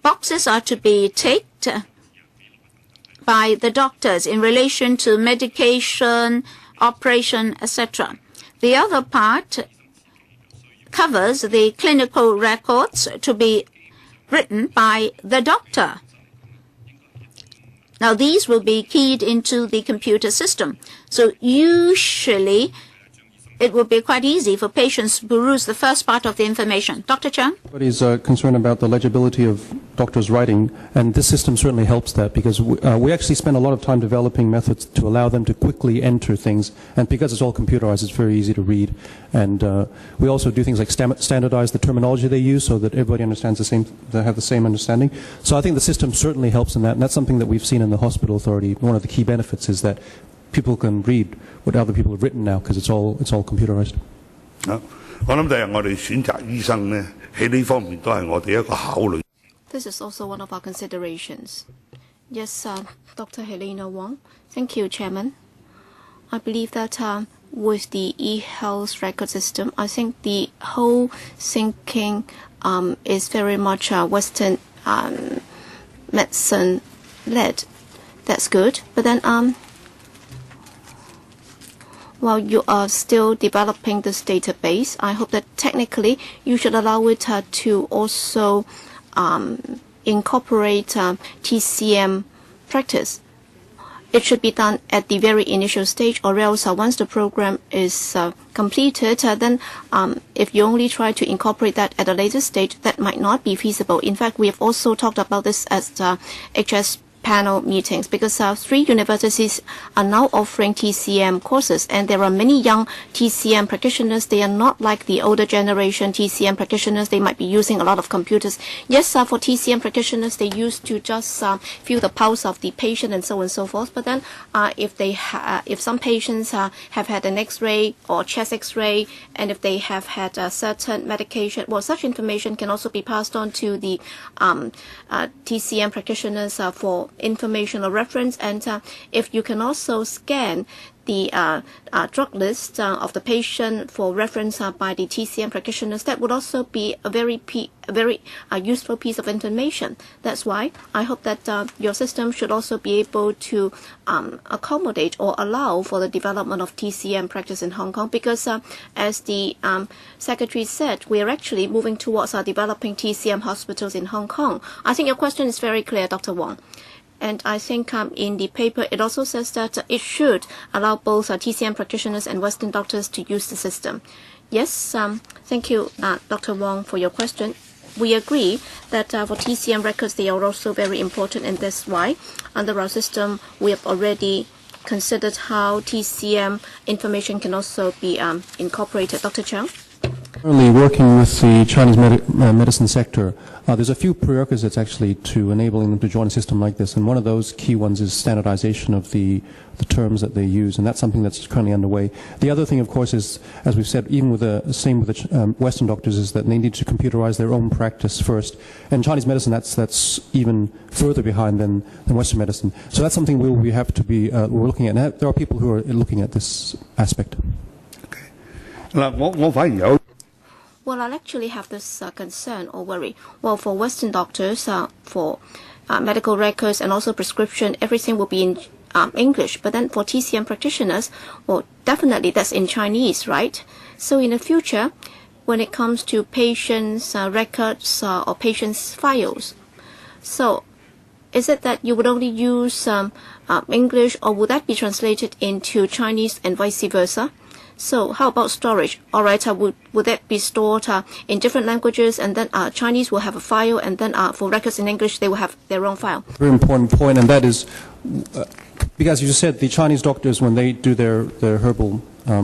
Boxes are to be ticked, by the doctors in relation to medication, operation, etc. The other part covers the clinical records to be written by the doctor. Now, these will be keyed into the computer system. So usually, it will be quite easy for patients to peruse the first part of the information. Dr. Chung? Everybody's concerned about the legibility of doctors' writing, and this system certainly helps that because we actually spend a lot of time developing methods to allow them to quickly enter things, and because it's all computerized, it's very easy to read. And we also do things like standardize the terminology they use so that everybody understands the same, they have the same understanding. So I think the system certainly helps in that, and that's something that we've seen in the hospital authority. One of the key benefits is that people can read what other people have written now because it's all computerized. 我諗就係我哋選擇醫生呢，喺呢方面都係我哋一個考慮。This is also one of our considerations. Yes, Dr. Helena Wong. Thank you, Chairman. I believe that with the eHealth record system, I think the whole thinking is very much Western medicine-led. That's good. But then while you are still developing this database, I hope that technically you should allow it to also incorporate TCM practice. It should be done at the very initial stage, or else once the program is completed, then if you only try to incorporate that at a later stage, that might not be feasible. In fact, we have also talked about this at HS panel meetings because 3 universities are now offering TCM courses, and there are many young TCM practitioners. They are not like the older generation TCM practitioners. They might be using a lot of computers. Yes, for TCM practitioners, they used to just feel the pulse of the patient and so on and so forth. But then if some patients have had an X-ray or chest X-ray, and if they have had a certain medication, well, such information can also be passed on to the TCM practitioners for information or reference. And if you can also scan the drug list of the patient for reference by the TCM practitioners, that would also be a very useful piece of information. That's why I hope that your system should also be able to accommodate or allow for the development of TCM practice in Hong Kong, because as the Secretary said, we are actually moving towards developing TCM hospitals in Hong Kong. I think your question is very clear, Dr. Wong. And I think in the paper, it also says that it should allow both TCM practitioners and Western doctors to use the system. Yes, thank you, Dr. Wong, for your question. We agree that for TCM records, they are also very important, and that's why under our system, we have already considered how TCM information can also be incorporated. Dr. Chung? Currently working with the Chinese medicine sector, there's a few prerequisites actually to enabling them to join a system like this, and one of those key ones is standardization of the terms that they use, and that's something that's currently underway. The other thing, of course, is, as we've said, even with the same with the Western doctors, is that they need to computerize their own practice first. And Chinese medicine, that's even further behind than Western medicine. So that's something we have to be we're looking at. And there are people who are looking at this aspect. Okay. 嗱，我反而有。 Well, I'll actually have this concern or worry. Well, for Western doctors, for medical records and also prescription, everything will be in English. But then for TCM practitioners, well, definitely that's in Chinese, right? So in the future, when it comes to patients' records or patients' files, so is it that you would only use English, or would that be translated into Chinese and vice versa? So how about storage? All right, would that be stored in different languages, and then Chinese will have a file, and then for records in English, they will have their own file? Very important point, and that is, because you just said the Chinese doctors, when they do their herbal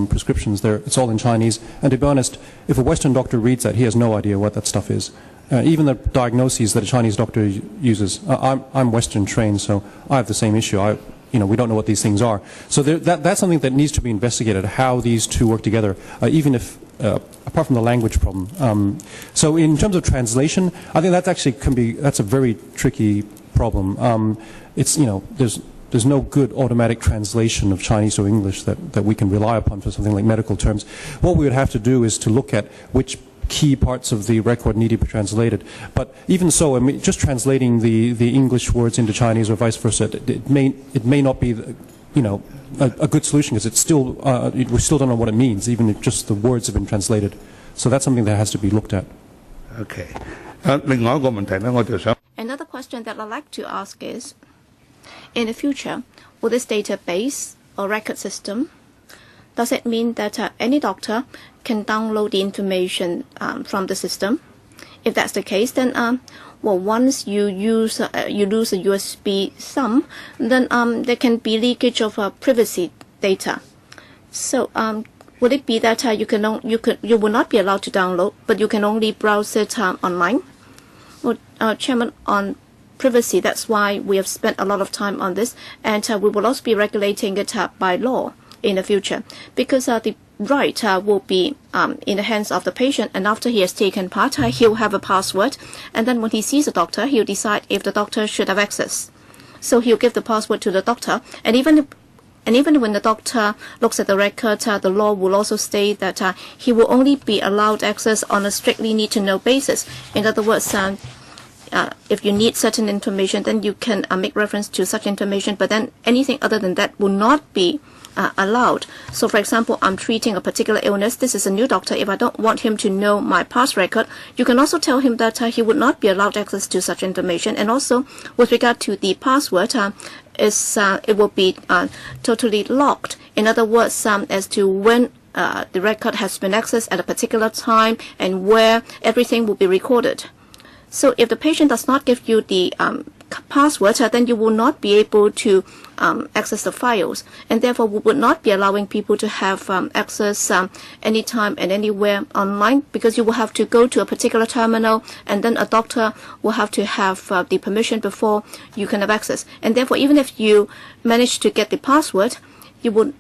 prescriptions, it's all in Chinese. And to be honest, if a Western doctor reads that, he has no idea what that stuff is. Even the diagnoses that a Chinese doctor uses, I'm Western trained, so I have the same issue. We don't know what these things are. So that's something that needs to be investigated, how these two work together, even if, apart from the language problem. So in terms of translation, I think that actually that's a very tricky problem. There's no good automatic translation of Chinese to English that we can rely upon for something like medical terms. What we would have to do is to look at which key parts of the record need to be translated. But even so, I mean, just translating the English words into Chinese or vice versa, it may not be, a good solution, because it's still we still don't know what it means, even if just the words have been translated. So that's something that has to be looked at. Okay. 另外一個問題呢，我就想 Another question that I'd like to ask is, in the future, will this database or record system, does it mean that any doctor can download the information from the system? If that's the case, then once you lose a USB thumb, then there can be leakage of privacy data. So would it be that you will not be allowed to download, but you can only browse it online? Well, Chairman, on privacy, that's why we have spent a lot of time on this, and we will also be regulating it by law in the future, because the right will be in the hands of the patient, and after he has taken part, he'll have a password, and then when he sees a doctor, he'll decide if the doctor should have access. So he'll give the password to the doctor, and even when the doctor looks at the record, the law will also state that he will only be allowed access on a strictly need-to-know basis. In other words, if you need certain information, then you can make reference to such information, but then anything other than that will not be allowed. So, for example, I'm treating a particular illness. This is a new doctor. If I don't want him to know my past record, you can also tell him that he would not be allowed access to such information. And also, with regard to the password, it will be totally locked. In other words, as to when the record has been accessed at a particular time and where everything will be recorded. So if the patient does not give you the password, then you will not be able to access the files, and therefore we would not be allowing people to have access anytime and anywhere online, because you will have to go to a particular terminal, and then a doctor will have to have the permission before you can have access. And therefore, even if you manage to get the password, you will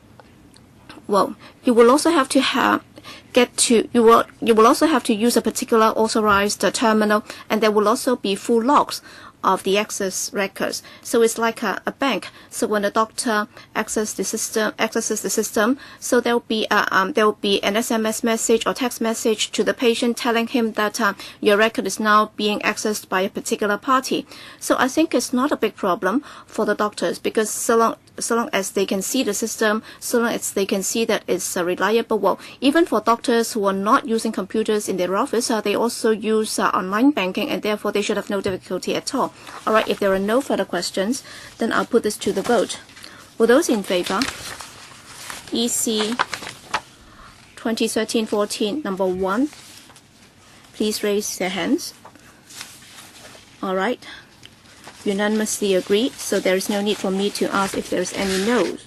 also have to you will also have to use a particular authorized terminal, and there will also be full logs of the access records. So it's like a bank. So when the doctor accesses the system, so there will be an SMS message or text message to the patient telling him that your record is now being accessed by a particular party. So I think it's not a big problem for the doctors, because so long as they can see the system, so long as they can see that it's reliable. Well, even for doctors who are not using computers in their office, they also use online banking, and therefore they should have no difficulty at all. All right, if there are no further questions, then I'll put this to the vote. For those in favor, EC 2013-14 number 1, please raise their hands. All right. Unanimously agreed, so there is no need for me to ask if there is any no's.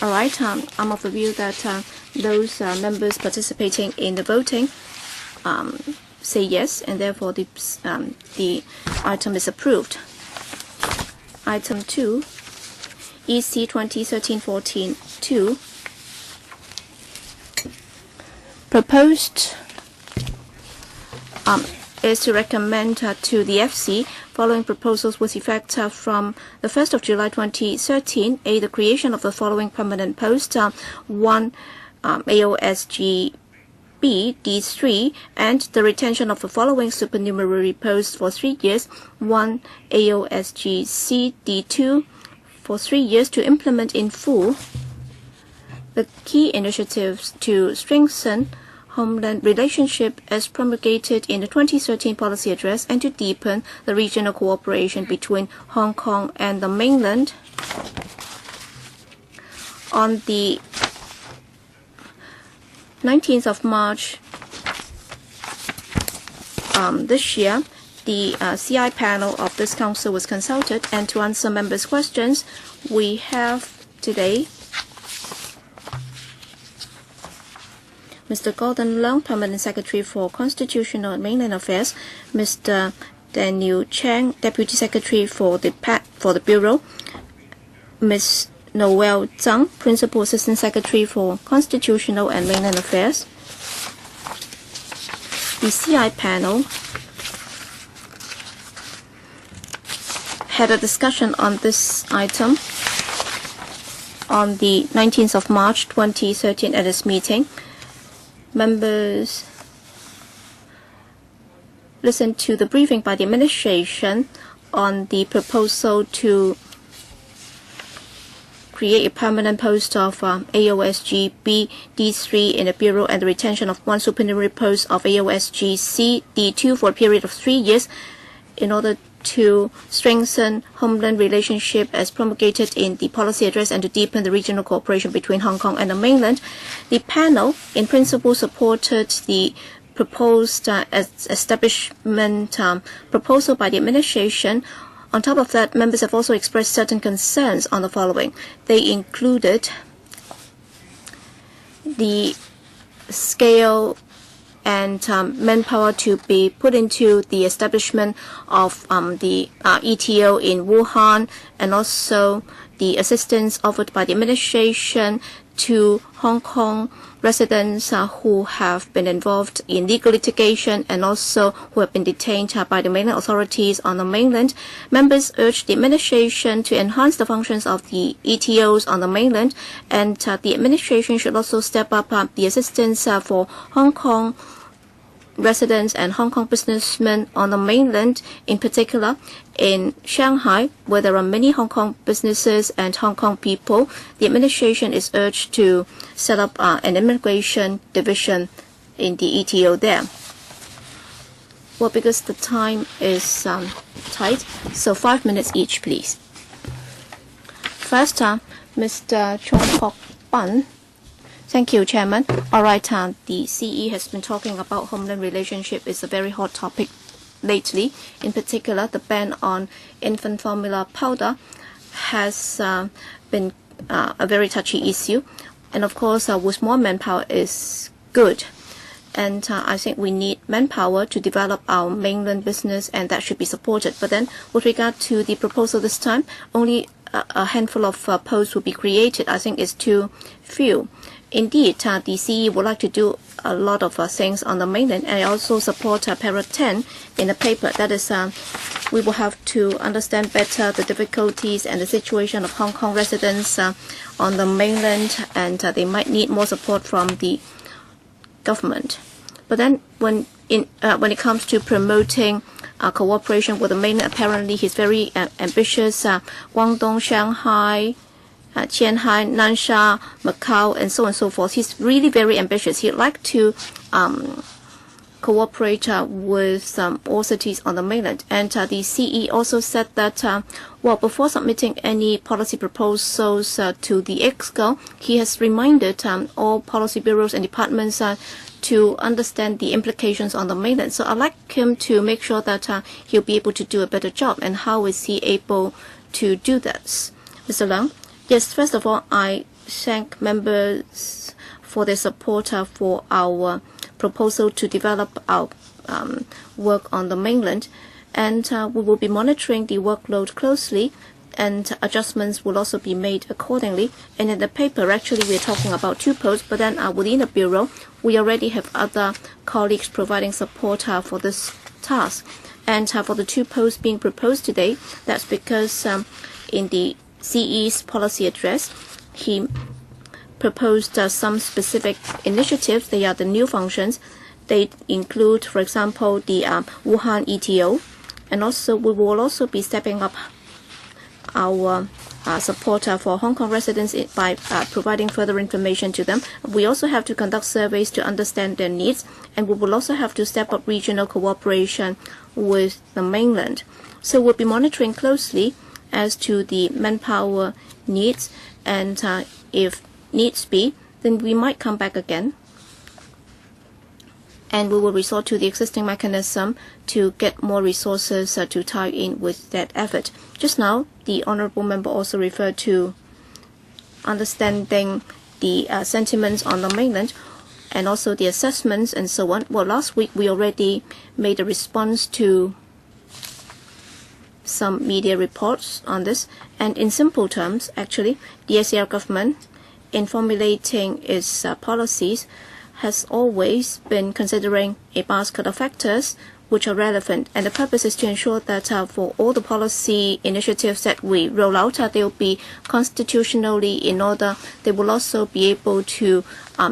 All right, I'm of the view that those members participating in the voting say yes, and therefore the item is approved. Item 2, EC 2013-14 2, proposed is to recommend to the FC following proposals with effect from the 1st of July 2013, the creation of the following permanent post, 1 AOSG B D3, and the retention of the following supernumerary posts for 3 years, 1 AOSG C D2 for 3 years, to implement in full the key initiatives to strengthen homeland relationship as promulgated in the 2013 policy address, and to deepen the regional cooperation between Hong Kong and the mainland. On the 19th of March this year, the CI panel of this council was consulted, and to answer members' questions, we have today Mr. Gordon Leung, Permanent Secretary for Constitutional and Mainland Affairs, Mr. Daniel Chang, Deputy Secretary for the Bureau, Ms. Noel Zhang, Principal Assistant Secretary for Constitutional and Mainland Affairs. The CI panel had a discussion on this item on the 19th of March 2013 at its meeting. Members listened to the briefing by the administration on the proposal to create a permanent post of AOSG B-D3 in the Bureau and the retention of one supernumerary post of AOSG C-D2 for a period of 3 years in order to strengthen homeland relationship as promulgated in the policy address and to deepen the regional cooperation between Hong Kong and the mainland. The panel, in principle, supported the proposed establishment proposal by the administration. On top of that, members have also expressed certain concerns on the following. They included the scale and manpower to be put into the establishment of the ETO in Wuhan, and also the assistance offered by the administration to Hong Kong residents who have been involved in legal litigation and also who have been detained by the mainland authorities on the mainland. Members urged the administration to enhance the functions of the ETOs on the mainland, and the administration should also step up the assistance for Hong Kong residents and Hong Kong businessmen on the mainland, in particular in Shanghai, where there are many Hong Kong businesses and Hong Kong people. The administration is urged to set up an immigration division in the ETO there. Well, because the time is tight, so 5 minutes each, please. First, Mr. Chong Kok Ban. Thank you, Chairman. All right, the CE has been talking about homeland relationship. It's a very hot topic lately. In particular, the ban on infant formula powder has been a very touchy issue. And of course, with more manpower is good. And I think we need manpower to develop our mainland business, and that should be supported. But then, with regard to the proposal this time, only a handful of posts will be created. I think it's too few. Indeed, the CE would like to do a lot of things on the mainland, and I also support para 10 in the paper. That is, we will have to understand better the difficulties and the situation of Hong Kong residents on the mainland, and they might need more support from the government. But then, when it comes to promoting cooperation with the mainland, apparently he's very ambitious. Guangdong, Shanghai, Qianhai, Nansha, Macau, and so on and so forth. He's really very ambitious. He'd like to cooperate with all cities on the mainland. And the CE also said that, well, before submitting any policy proposals to the EXCO, he has reminded all policy bureaus and departments to understand the implications on the mainland. So I'd like him to make sure that he'll be able to do a better job. And how is he able to do this? Mr. Leung? Yes, first of all, I thank members for their support for our proposal to develop our work on the mainland. And we will be monitoring the workload closely, and adjustments will also be made accordingly. And in the paper, actually, we're talking about 2 posts, but then within the Bureau, we already have other colleagues providing support for this task. And for the 2 posts being proposed today, that's because in the CE's policy address, he proposed some specific initiatives. They are the new functions. They include, for example, the Wuhan ETO, and also we will also be stepping up our support for Hong Kong residents by providing further information to them. We also have to conduct surveys to understand their needs, and we will also have to step up regional cooperation with the mainland. So we'll be monitoring closely as to the manpower needs, and if needs be, then we might come back again, and we will resort to the existing mechanism to get more resources to tie in with that effort. Just now, the Honourable Member also referred to understanding the sentiments on the mainland and also the assessments and so on. Well, last week we already made a response to some media reports on this, and in simple terms, actually, the SAR government, in formulating its policies, has always been considering a basket of factors which are relevant, and the purpose is to ensure that for all the policy initiatives that we roll out, they will be constitutionally in order. They will also be able to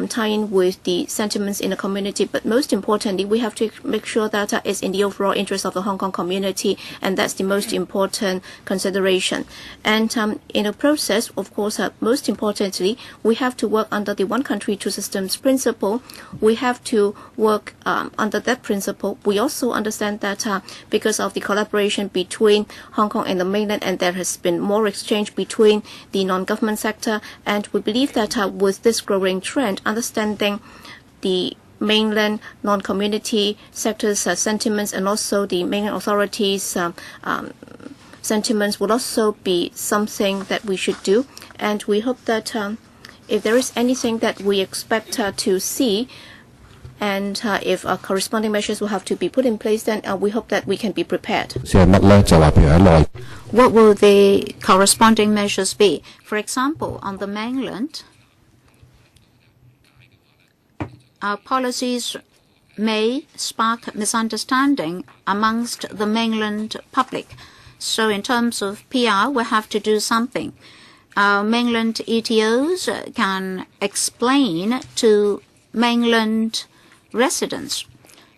tie in with the sentiments in the community. But most importantly, we have to make sure that it's in the overall interest of the Hong Kong community, and that's the most important consideration. And in the process, of course, most importantly, we have to work under the one country, two systems principle. We have to work under that principle. We also understand that because of the collaboration between Hong Kong and the mainland, and there has been more exchange between the non-government sector, and we believe that with this growing trend, understanding the mainland non-community sector's sentiments and also the mainland authorities' sentiments will also be something that we should do. And we hope that if there is anything that we expect to see, and if corresponding measures will have to be put in place, then we hope that we can be prepared. What will the corresponding measures be? For example, on the mainland, our policies may spark misunderstanding amongst the mainland public. So in terms of PR, we have to do something. Our mainland ETOs can explain to mainland residents.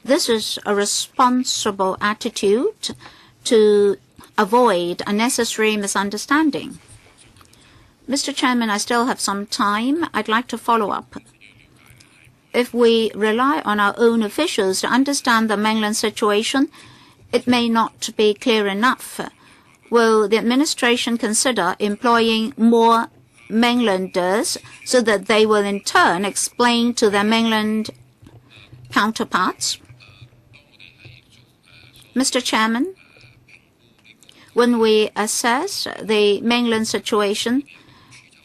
This is a responsible attitude to avoid unnecessary misunderstanding. Mr. Chairman, I still have some time. I'd like to follow up. If we rely on our own officials to understand the mainland situation, it may not be clear enough. Will the administration consider employing more mainlanders so that they will in turn explain to their mainland counterparts? Mr. Chairman, when we assess the mainland situation,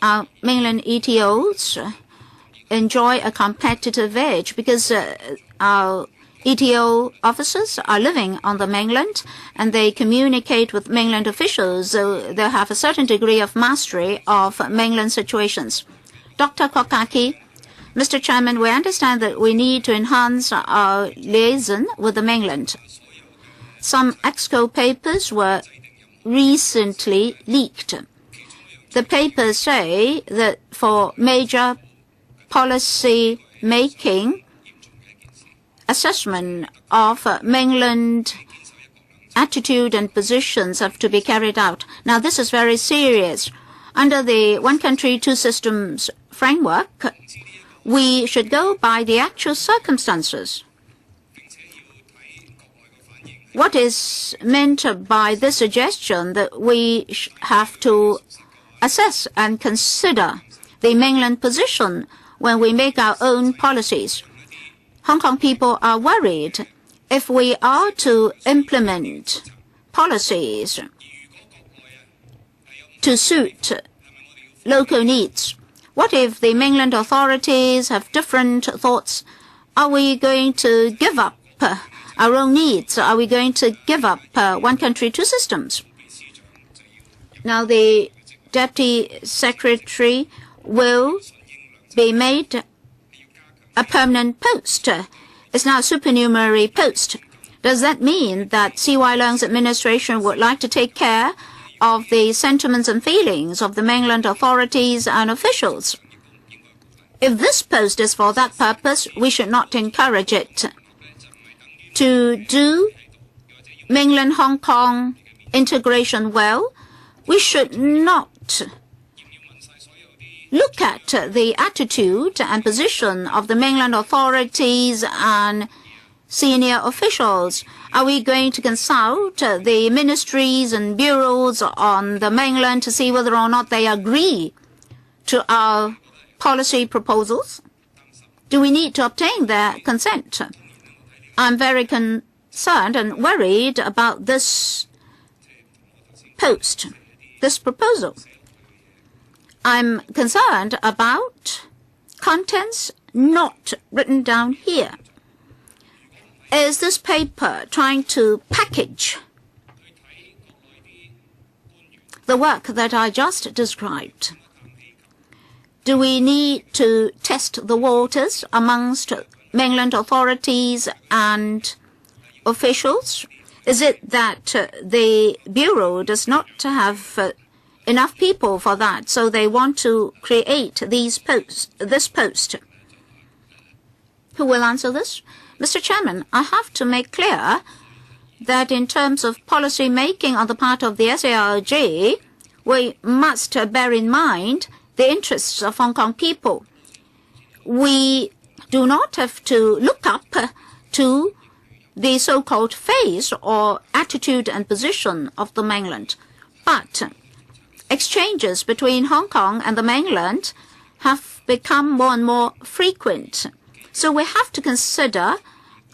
our mainland ETOs enjoy a competitive edge because our ETO officers are living on the mainland and they communicate with mainland officials, so they have a certain degree of mastery of mainland situations. Dr. Kokaki, Mr. Chairman, we understand that we need to enhance our liaison with the mainland. Some EXCO papers were recently leaked. The papers say that for major policy making, assessment of mainland attitude and positions have to be carried out. Now, this is very serious. Under the one country, two systems framework, we should go by the actual circumstances. What is meant by this suggestion that we have to assess and consider the mainland position when we make our own policies? Hong Kong people are worried if we are to implement policies to suit local needs. What if the mainland authorities have different thoughts? Are we going to give up our own needs? Are we going to give up one country, two systems? Now, the Deputy Secretary will be made a permanent post. It's now a supernumerary post. Does that mean that C.Y. Leung's administration would like to take care of the sentiments and feelings of the mainland authorities and officials? If this post is for that purpose, we should not encourage it. To do mainland Hong Kong integration well, we should not look at the attitude and position of the mainland authorities and senior officials. Are we going to consult the ministries and bureaus on the mainland to see whether or not they agree to our policy proposals? Do we need to obtain their consent? I'm very concerned and worried about this post, this proposal. I'm concerned about contents not written down here. Is this paper trying to package the work that I just described? Do we need to test the waters amongst mainland authorities and officials? Is it that the Bureau does not have enough people for that, so they want to create this post? Who will answer this? Mr. Chairman, I have to make clear that in terms of policy making on the part of the SARG, we must bear in mind the interests of Hong Kong people. We do not have to look up to the so-called face or attitude and position of the mainland. But exchanges between Hong Kong and the mainland have become more and more frequent. So we have to consider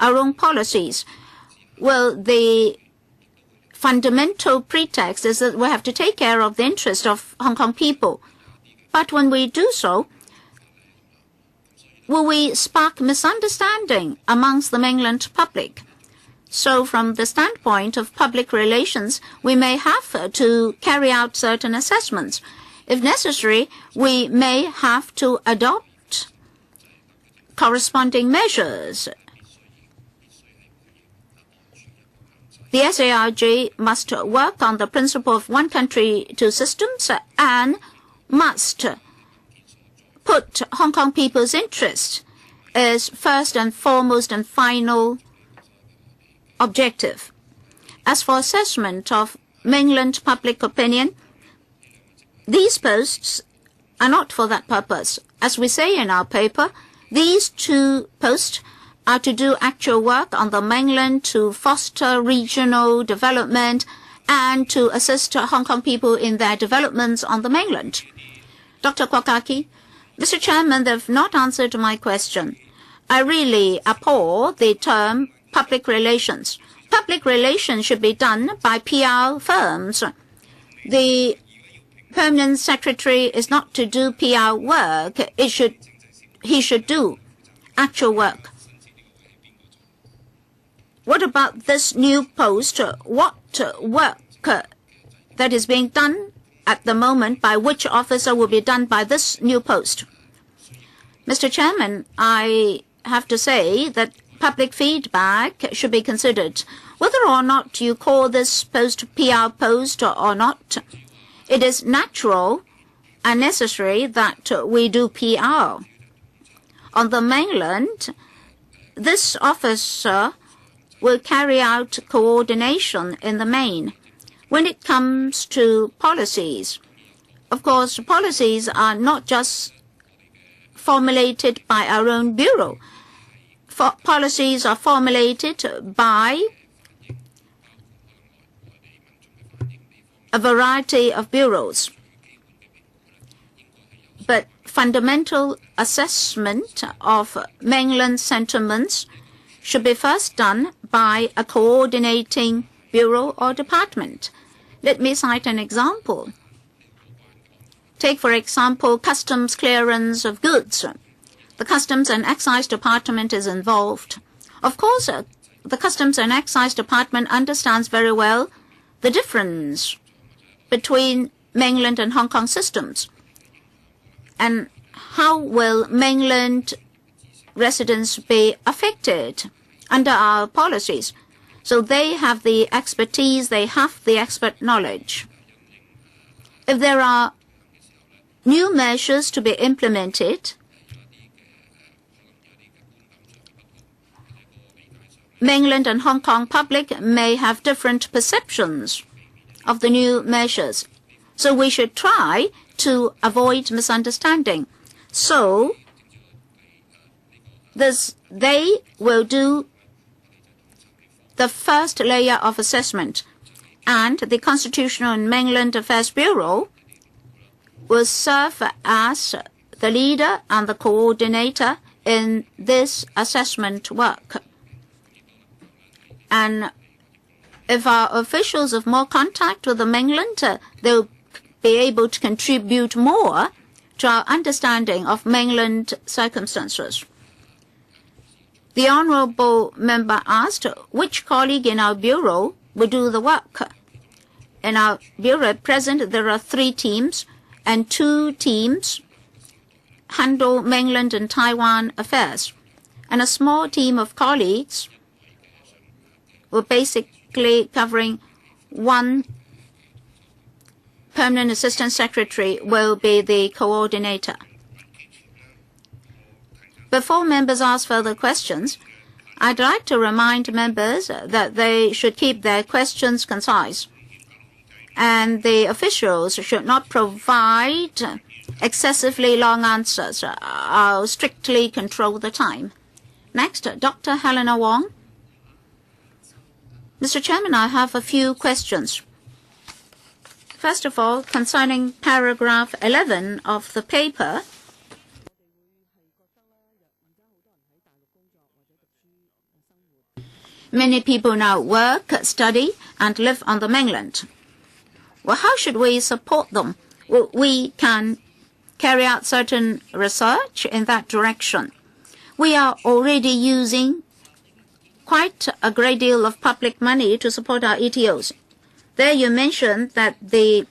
our own policies. Well, the fundamental pretext is that we have to take care of the interest of Hong Kong people. But when we do so, will we spark misunderstanding amongst the mainland public? So from the standpoint of public relations, we may have to carry out certain assessments. If necessary, we may have to adopt corresponding measures. The SARG must work on the principle of one country, two systems, and must put Hong Kong people's interest as first and foremost and final objective. As for assessment of mainland public opinion, these posts are not for that purpose. As we say in our paper, these two posts are to do actual work on the mainland to foster regional development and to assist Hong Kong people in their developments on the mainland. Dr. Kwok, Mr. Chairman, they have not answered my question. I really abhor the term public relations. Public relations should be done by PR firms. The Permanent Secretary is not to do PR work. He should do actual work. What about this new post? What work that is being done at the moment by which officer will be done by this new post? Mr. Chairman, I have to say that public feedback should be considered. Whether or not you call this post PR post or not, it is natural and necessary that we do PR. On the mainland, this officer will carry out coordination in the main. When it comes to policies, of course, policies are not just formulated by our own bureau. Policies are formulated by a variety of bureaus. But fundamental assessment of mainland sentiments should be first done by a coordinating bureau or department. Let me cite an example. Take, for example, customs clearance of goods. The Customs and Excise Department is involved. Of course, the Customs and Excise Department understands very well the difference between mainland and Hong Kong systems. And how will mainland residents be affected under our policies? So they have the expertise, they have the expert knowledge. If there are new measures to be implemented, mainland and Hong Kong public may have different perceptions of the new measures. So we should try to avoid misunderstanding. So they will do the first layer of assessment, and the Constitutional and Mainland Affairs Bureau will serve as the leader and the coordinator in this assessment work. And if our officials have more contact with the mainland, they'll be able to contribute more to our understanding of mainland circumstances. The honourable member asked which colleague in our bureau will do the work. In our bureau at present, there are 3 teams, and 2 teams handle mainland and Taiwan affairs. And a small team of colleagues will basically covering 1 permanent assistant secretary will be the coordinator. Before members ask further questions, I'd like to remind members that they should keep their questions concise, and the officials should not provide excessively long answers. I'll strictly control the time. Next, Dr. Helena Wong. Mr. Chairman, I have a few questions. First of all, concerning paragraph 11 of the paper, many people now work, study, and live on the mainland. Well, how should we support them? Well, we can carry out certain research in that direction. We are already using quite a great deal of public money to support our ETOs. There you mentioned that the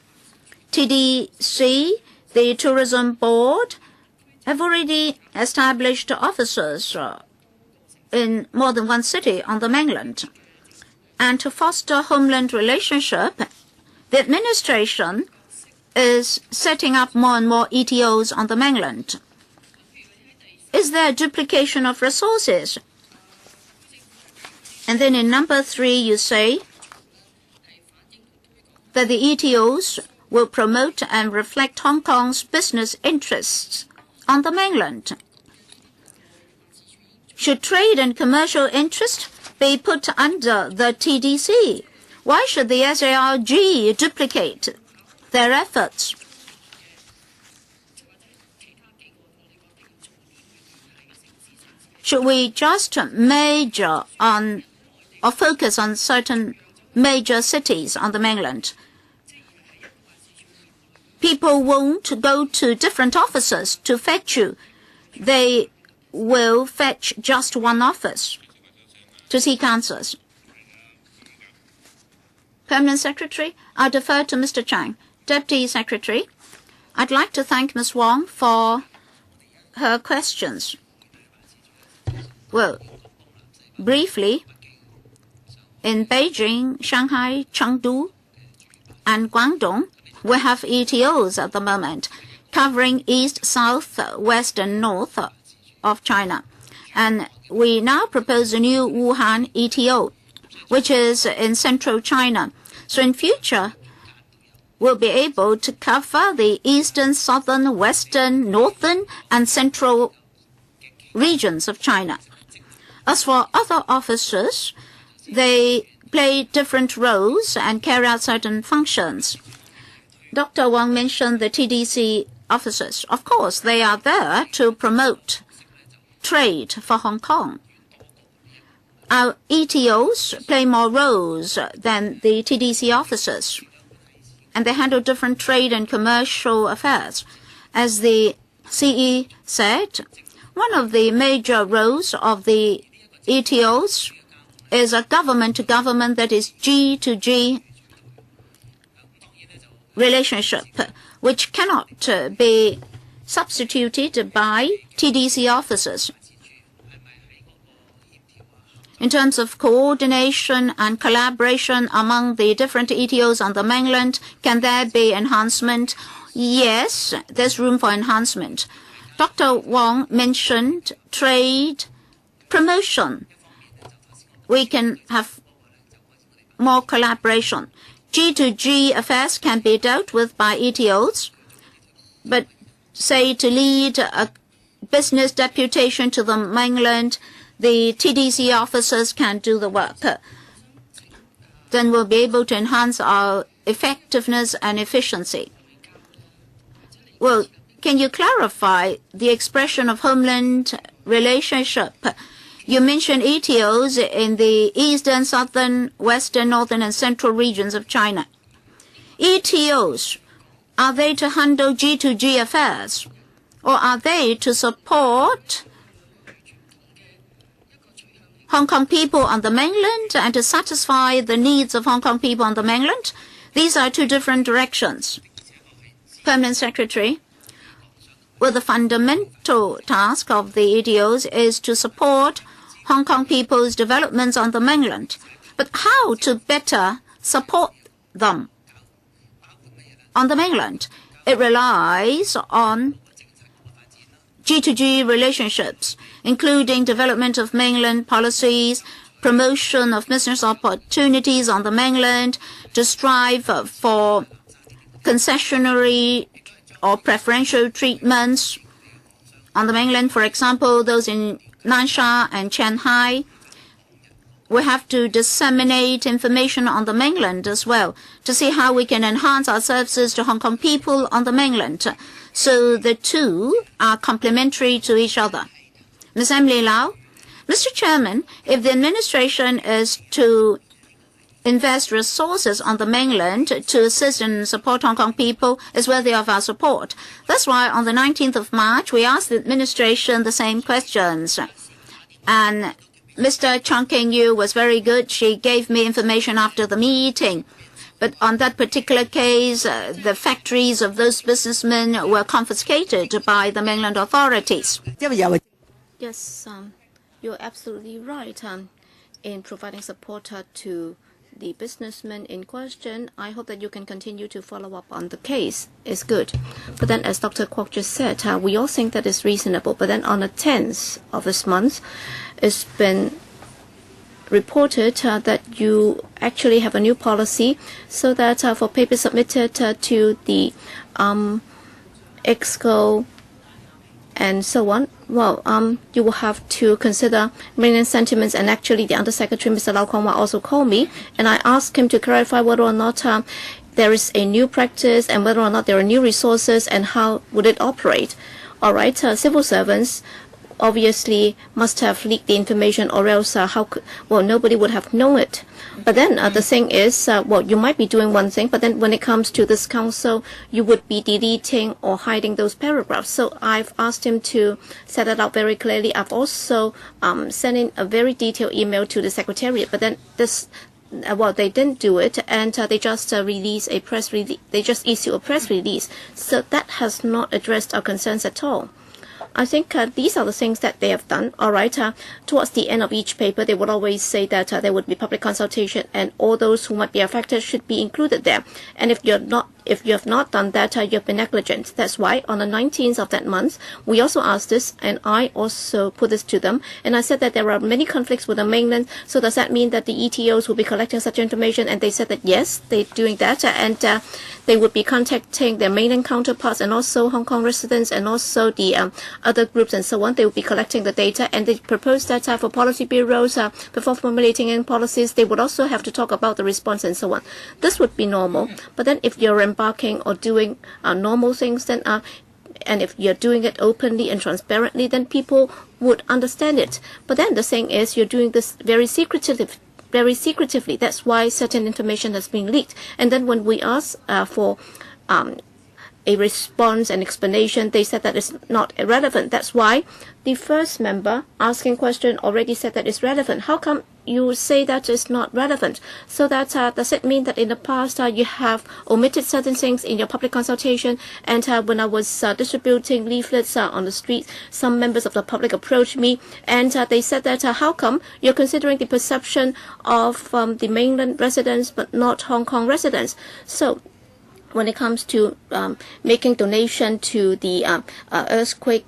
TDC, the Tourism Board, have already established offices in more than one city on the mainland. And to foster homeland relationship, the administration is setting up more and more ETOs on the mainland. Is there duplication of resources? And then in number 3, you say that the ETOs will promote and reflect Hong Kong's business interests on the mainland. Should trade and commercial interest be put under the TDC? Why should the SARG duplicate their efforts? Should we just major on or focus on certain major cities on the mainland? People won't go to different offices to fetch you. They will fetch just one office to seek answers. Permanent Secretary, I defer to Mr. Chang. Deputy Secretary, I'd like to thank Ms. Wong for her questions. Well, briefly, in Beijing, Shanghai, Chengdu, and Guangdong, we have ETOs at the moment covering east, south, west, and north of China. And we now propose a new Wuhan ETO, which is in central China. So in future, we'll be able to cover the eastern, southern, western, northern, and central regions of China. As for other officers, they play different roles and carry out certain functions. Dr. Wang mentioned the TDC officers. Of course, they are there to promote trade for Hong Kong. Our ETOs play more roles than the TDC officers, and they handle different trade and commercial affairs. As the CE said, one of the major roles of the ETOs is a government-to-government, that is G-to-G relationship, which cannot be substituted by TDC officers. In terms of coordination and collaboration among the different ETOs on the mainland, can there be enhancement? Yes, there's room for enhancement. Dr. Wong mentioned trade promotion. We can have more collaboration. G-to-G affairs can be dealt with by ETOs, but say to lead a business deputation to the mainland, the TDC officers can do the work. Then we'll be able to enhance our effectiveness and efficiency. Well, can you clarify the expression of homeland relationship? You mentioned ETOs in the eastern, southern, western, northern, and central regions of China. ETOs, are they to handle G-to-G affairs, or are they to support Hong Kong people on the mainland and to satisfy the needs of Hong Kong people on the mainland? These are two different directions. Permanent Secretary, well, the fundamental task of the ETOs is to support Hong Kong people's developments on the mainland. But how to better support them on the mainland? It relies on G2G relationships, including development of mainland policies, promotion of business opportunities on the mainland, to strive for concessionary or preferential treatments on the mainland. For example, those in Nansha and Shanghai. We have to disseminate information on the mainland as well to see how we can enhance our services to Hong Kong people on the mainland. So the two are complementary to each other. Ms. Emily Lau. Mr. Chairman, if the administration is to invest resources on the mainland to assist and support Hong Kong people, is worthy of our support. That's why on the 19th of March, we asked the administration the same questions. And Mr. Chung Keng-yu was very good. She gave me information after the meeting. But on that particular case, the factories of those businessmen were confiscated by the mainland authorities. Yes, you're absolutely right in providing support to the businessman in question. I hope that you can continue to follow up on the case. It's good. But then, as Dr. Kwok just said, we all think that is reasonable. But then on the 10th of this month, it's been reported that you actually have a new policy, so that for papers submitted to the EXCO and so on, well, you will have to consider mainland sentiments. And actually, the Undersecretary, Mr. Lau Kwong-wah, also called me, and I asked him to clarify whether or not there is a new practice and whether or not there are new resources and how would it operate. All right, civil servants obviously must have leaked the information, or else nobody would have known it. But then the thing is, you might be doing one thing, but then when it comes to this council, you would be deleting or hiding those paragraphs. So I've asked him to set it out very clearly. I've also sent in a very detailed email to the Secretariat, but then this they didn't do it, and they just release a press release. They just issue a press release. So that has not addressed our concerns at all. I think these are the things that they have done. All right. Towards the end of each paper, they would always say that there would be public consultation, and all those who might be affected should be included there. And if you have not done that, you have been negligent. That's why on the 19th of that month, we also asked this, and I also put this to them. And I said that there are many conflicts with the mainland. So does that mean that the ETOs will be collecting such information? And they said that yes, they're doing that, and they would be contacting their mainland counterparts and also Hong Kong residents and also the other groups and so on. They will be collecting the data, and they proposed that for policy bureaus, before formulating any policies, they would also have to talk about the response and so on. This would be normal. But then if you're embarking or doing normal things, then and if you're doing it openly and transparently, then people would understand it. But then the thing is, you're doing this very secretively. That's why certain information has been leaked. And then when we ask for a response and explanation, they said that it's not relevant. That's why the first member asking question already said that it's relevant. How come you say that it's not relevant? So that does it mean that in the past you have omitted certain things in your public consultation? And when I was distributing leaflets on the street, some members of the public approached me, and they said that how come you're considering the perception of the mainland residents but not Hong Kong residents? So when it comes to making donation to the earthquake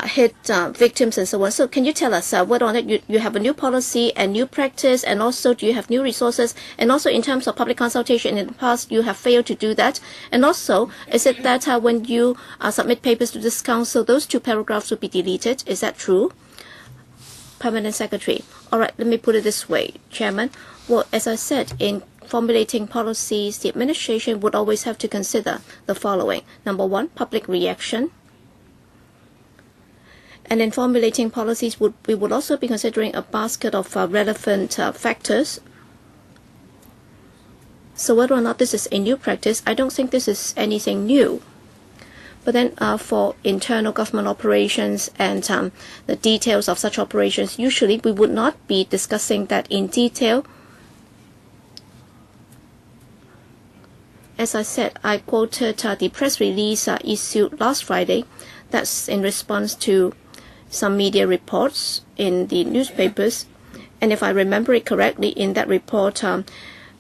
hit victims and so on. So can you tell us whether or not you have a new policy and new practice, and also do you have new resources? And also in terms of public consultation, in the past you have failed to do that. And also, is it that when you submit papers to this council, those two paragraphs will be deleted? Is that true? Permanent Secretary. All right, let me put it this way, Chairman. Well, as I said, in formulating policies, the administration would always have to consider the following. Number one, public reaction. And in formulating policies, we would also be considering a basket of relevant factors. So whether or not this is a new practice, I don't think this is anything new. But then for internal government operations and the details of such operations, usually we would not be discussing that in detail. As I said, I quoted the press release issued last Friday. That's in response to some media reports in the newspapers. And if I remember it correctly, in that report,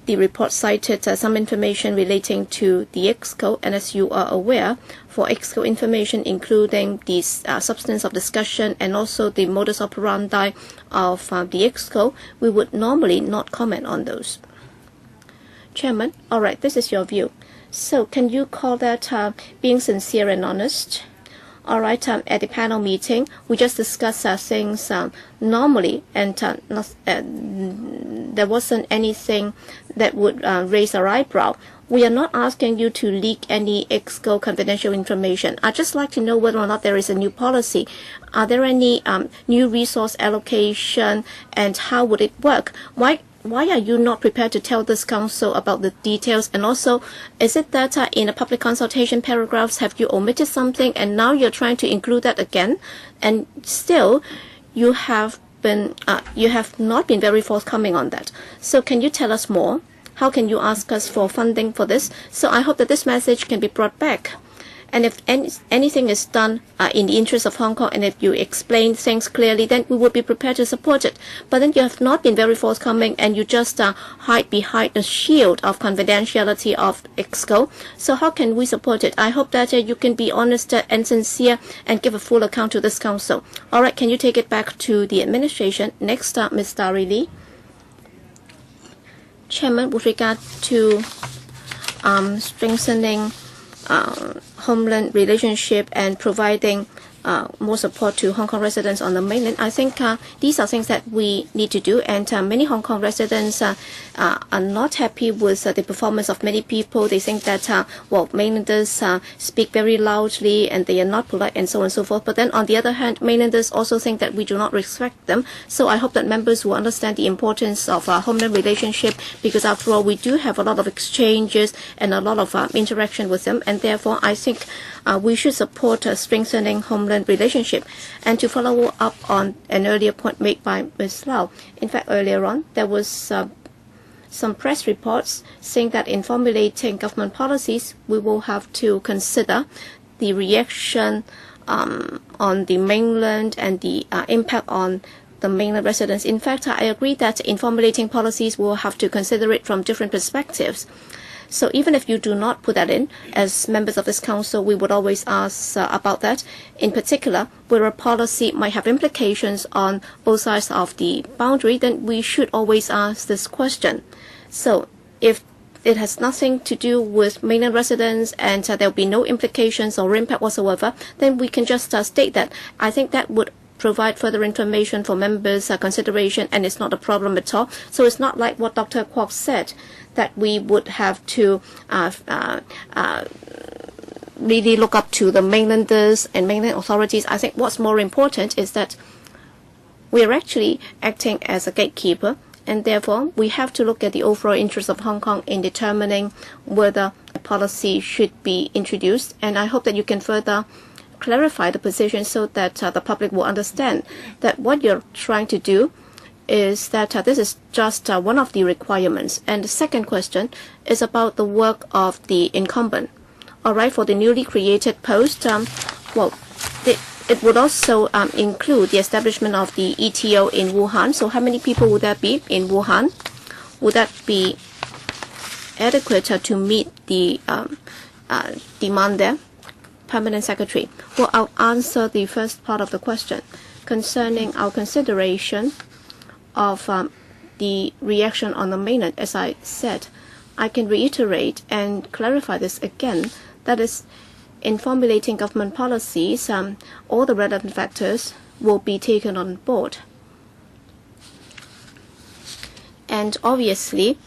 the report cited some information relating to the EXCO, and as you are aware, for EXCO information, including the substance of discussion and also the modus operandi of the EXCO, we would normally not comment on those. Chairman, all right, this is your view. So can you call that being sincere and honest? All right, at the panel meeting, we just discussed things normally, and there wasn't anything that would raise our eyebrow. We are not asking you to leak any EXCO confidential information. I'd just like to know whether or not there is a new policy. Are there any new resource allocation, and how would it work? Why are you not prepared to tell this council about the details? And also, is it that in the public consultation paragraphs, have you omitted something and now you're trying to include that again? And still, you have not been very forthcoming on that. So can you tell us more? How can you ask us for funding for this? So I hope that this message can be brought back. And if anything is done in the interest of Hong Kong, and if you explain things clearly, then we would be prepared to support it. But then you have not been very forthcoming, and you just hide behind the shield of confidentiality of EXCO. So how can we support it? I hope that you can be honest and sincere and give a full account to this council. All right, can you take it back to the administration? Next up, Ms. Dari Lee. Chairman, with regard to strengthening homeland relationship and providing more support to Hong Kong residents on the mainland, I think these are things that we need to do, and many Hong Kong residents are not happy with the performance of many people. They think that mainlanders speak very loudly and they are not polite and so on and so forth. But then on the other hand, mainlanders also think that we do not respect them. So I hope that members will understand the importance of homeland relationship, because after all, we do have a lot of exchanges and a lot of interaction with them, and therefore I think we should support strengthening homeland relationship. And to follow up on an earlier point made by Ms. Lau, in fact, earlier on, there was some press reports saying that in formulating government policies, we will have to consider the reaction on the mainland and the impact on the mainland residents. In fact, I agree that in formulating policies, we'll have to consider it from different perspectives. So even if you do not put that in, as members of this council, we would always ask about that. In particular, where a policy might have implications on both sides of the boundary, then we should always ask this question. So if it has nothing to do with mainland residents and there will be no implications or impact whatsoever, then we can just state that. I think that would provide further information for members' consideration, and it's not a problem at all. So it's not like what Dr. Kwok said, that we would have to really look up to the mainlanders and mainland authorities. I think what's more important is that we are actually acting as a gatekeeper, and therefore we have to look at the overall interests of Hong Kong in determining whether a policy should be introduced. And I hope that you can further clarify the position so that the public will understand that what you're trying to do is that this is just one of the requirements. And the second question is about the work of the incumbent. All right, for the newly created post, it would also include the establishment of the ETO in Wuhan. So how many people would that be in Wuhan? Would that be adequate to meet the demand there? Permanent Secretary. Well, I'll answer the first part of the question concerning our consideration of the reaction on the mainland. As I said, I can reiterate and clarify this again. That is, in formulating government policies, all the relevant factors will be taken on board. And obviously,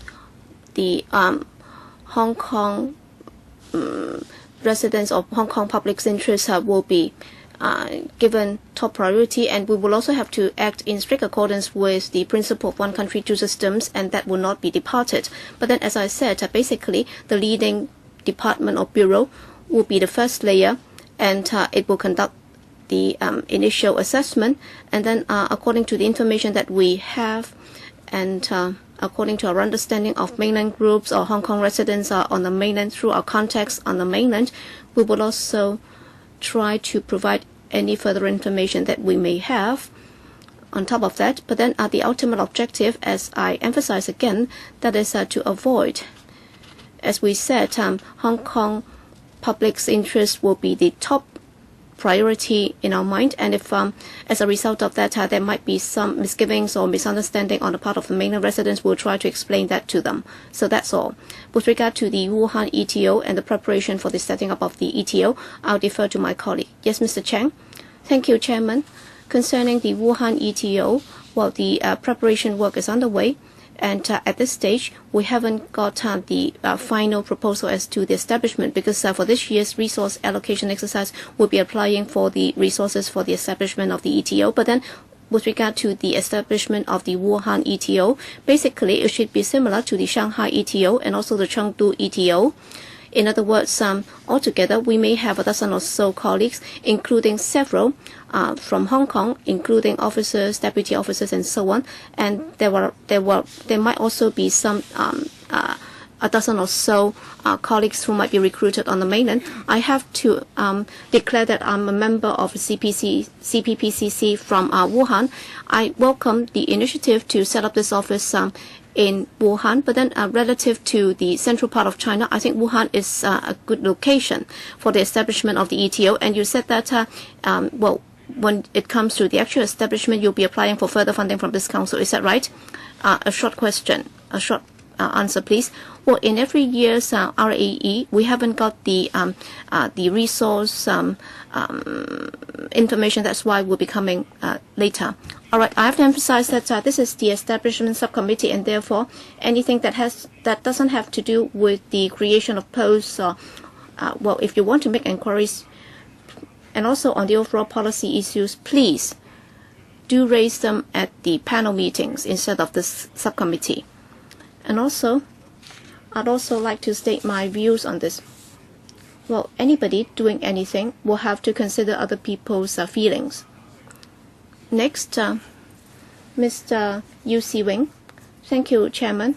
the Hong Kong residents of Hong Kong public's interests will be given top priority, and we will also have to act in strict accordance with the principle of one country, two systems, and that will not be departed. But then, as I said, basically the leading department or bureau will be the first layer, and it will conduct the initial assessment, and then according to the information that we have, and according to our understanding of mainland groups or Hong Kong residents on the mainland through our contacts on the mainland, we will also try to provide any further information that we may have on top of that. But then the ultimate objective, as I emphasize again, that is to avoid, as we said, Hong Kong public's interest will be the top priority in our mind, and if as a result of that there might be some misgivings or misunderstanding on the part of the mainland residents, we'll try to explain that to them. So that's all. With regard to the Wuhan ETO and the preparation for the setting up of the ETO, I'll defer to my colleague. Yes, Mr. Chang. Thank you, Chairman. Concerning the Wuhan ETO, well, the preparation work is underway. And at this stage, we haven't got the final proposal as to the establishment, because for this year's resource allocation exercise, we'll be applying for the resources for the establishment of the ETO. But then, with regard to the establishment of the Wuhan ETO, basically it should be similar to the Shanghai ETO and also the Chengdu ETO. In other words, altogether, we may have a dozen or so colleagues, including several from Hong Kong, including officers, deputy officers, and so on. And there might also be some a dozen or so colleagues who might be recruited on the mainland. I have to declare that I'm a member of CPPCC from Wuhan. I welcome the initiative to set up this office in Wuhan, but then relative to the central part of China, I think Wuhan is a good location for the establishment of the ETO. And you said that, well, when it comes to the actual establishment, you'll be applying for further funding from this council. Is that right? A short question, a short answer, please. Well, in every year's RAE, we haven't got the resource information. That's why we'll be coming later. All right, I have to emphasize that this is the establishment subcommittee, and therefore anything that doesn't have to do with the creation of posts, well, if you want to make inquiries, and also on the overall policy issues, please do raise them at the panel meetings instead of this subcommittee. And also, I'd also like to state my views on this. Well, anybody doing anything will have to consider other people's feelings. Next, Mr. Yu Si-wing. Thank you, Chairman.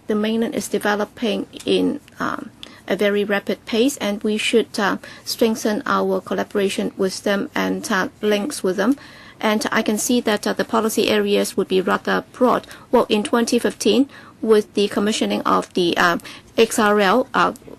The mainland is developing in a very rapid pace, and we should strengthen our collaboration with them and links with them. And I can see that the policy areas would be rather broad. Well, in 2015, with the commissioning of the XRL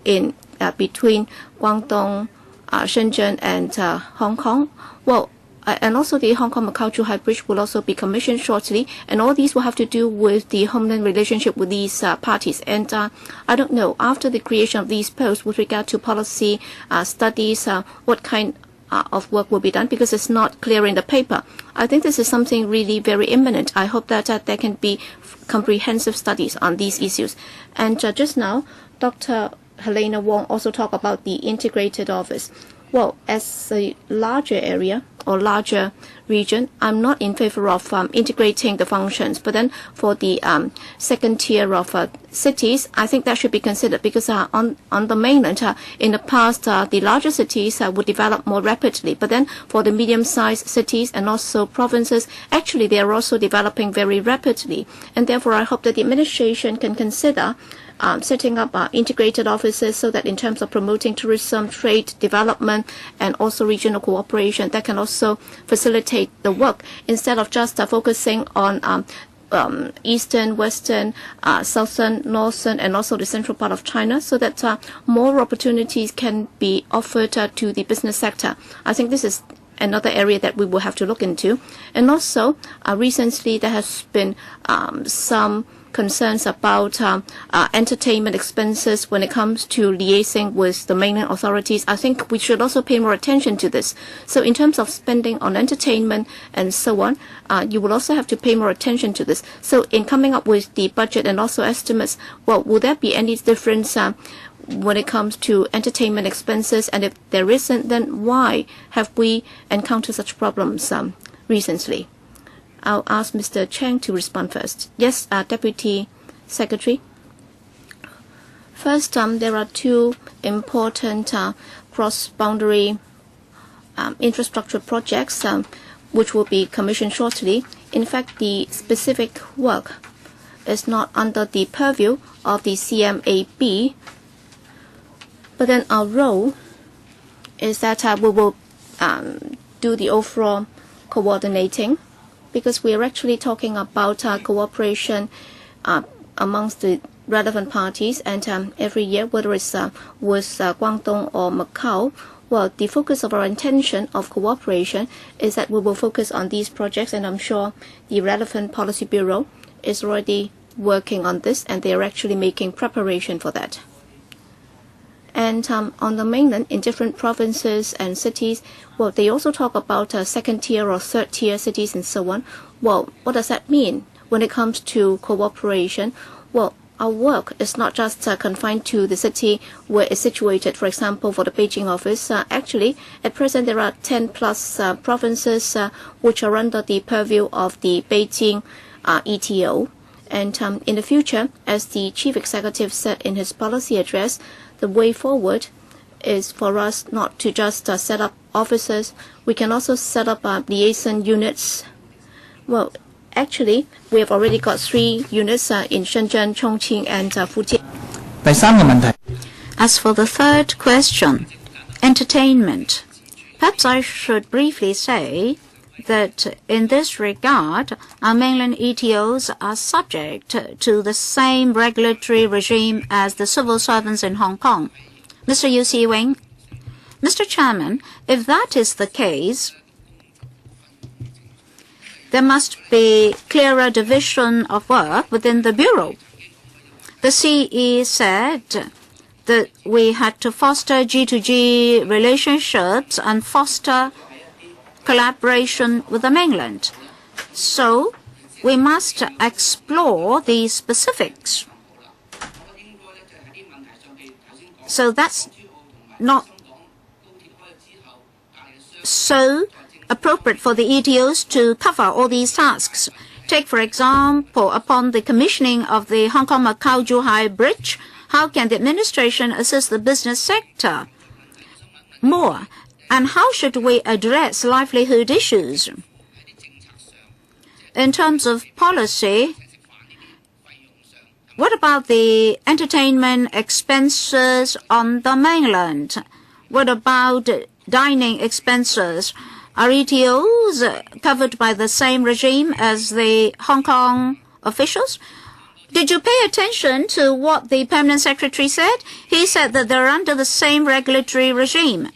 in between Guangdong, Shenzhen, and Hong Kong, well, and also the Hong Kong-Macau High Bridge will also be commissioned shortly, and all these will have to do with the homeland relationship with these parties. And I don't know, after the creation of these posts with regard to policy studies, what kind of work will be done, because it's not clear in the paper. I think this is something really very imminent. I hope that there can be comprehensive studies on these issues. And just now, Dr. Helena Wong also talked about the integrated office. Well, as a larger area or larger region, I'm not in favor of integrating the functions. But then for the second tier of cities, I think that should be considered, because on the mainland, in the past, the larger cities would develop more rapidly. But then for the medium-sized cities and also provinces, actually they are also developing very rapidly. And therefore, I hope that the administration can consider setting up integrated offices, so that in terms of promoting tourism, trade, development, and also regional cooperation, that can also facilitate the work, instead of just focusing on eastern, western, southern, northern, and also the central part of China, so that more opportunities can be offered to the business sector. I think this is another area that we will have to look into. And also, recently there has been some concerns about entertainment expenses when it comes to liaising with the mainland authorities. I think we should also pay more attention to this. So in terms of spending on entertainment and so on, you will also have to pay more attention to this. So in coming up with the budget and also estimates, well, will there be any difference when it comes to entertainment expenses? And if there isn't, then why have we encountered such problems recently? I'll ask Mr. Chang to respond first. Yes, Deputy Secretary. First, there are two important cross-boundary infrastructure projects which will be commissioned shortly. In fact, the specific work is not under the purview of the CMAB, but then our role is that we will do the overall coordinating, because we are actually talking about cooperation amongst the relevant parties, and every year, whether it's with Guangdong or Macau, well, the focus of our intention of cooperation is that we will focus on these projects, and I'm sure the relevant policy bureau is already working on this, and they are actually making preparation for that. And on the mainland, in different provinces and cities, well, they also talk about second-tier or third-tier cities and so on. Well, what does that mean when it comes to cooperation? Well, our work is not just confined to the city where it's situated. For example, for the Beijing office, actually, at present, there are 10-plus provinces which are under the purview of the Beijing ETO. And in the future, as the chief executive said in his policy address, the way forward is for us not to just set up offices. We can also set up liaison units. Well, actually, we have already got 3 units in Shenzhen, Chongqing, and Fujian. As for the third question, entertainment, perhaps I should briefly say that in this regard, our mainland ETOs are subject to the same regulatory regime as the civil servants in Hong Kong. Mr. Yu Si-wing, Mr. Chairman, if that is the case, there must be clearer division of work within the Bureau. The CE said that we had to foster G2G relationships and foster collaboration with the mainland. So we must explore the specifics. So that's not so appropriate for the ETOs to cover all these tasks. Take, for example, upon the commissioning of the Hong Kong-Macau-Zhuhai Bridge, how can the administration assist the business sector more? And how should we address livelihood issues? In terms of policy, what about the entertainment expenses on the mainland? What about dining expenses? Are ETOs covered by the same regime as the Hong Kong officials? Did you pay attention to what the Permanent Secretary said? He said that they're under the same regulatory regime.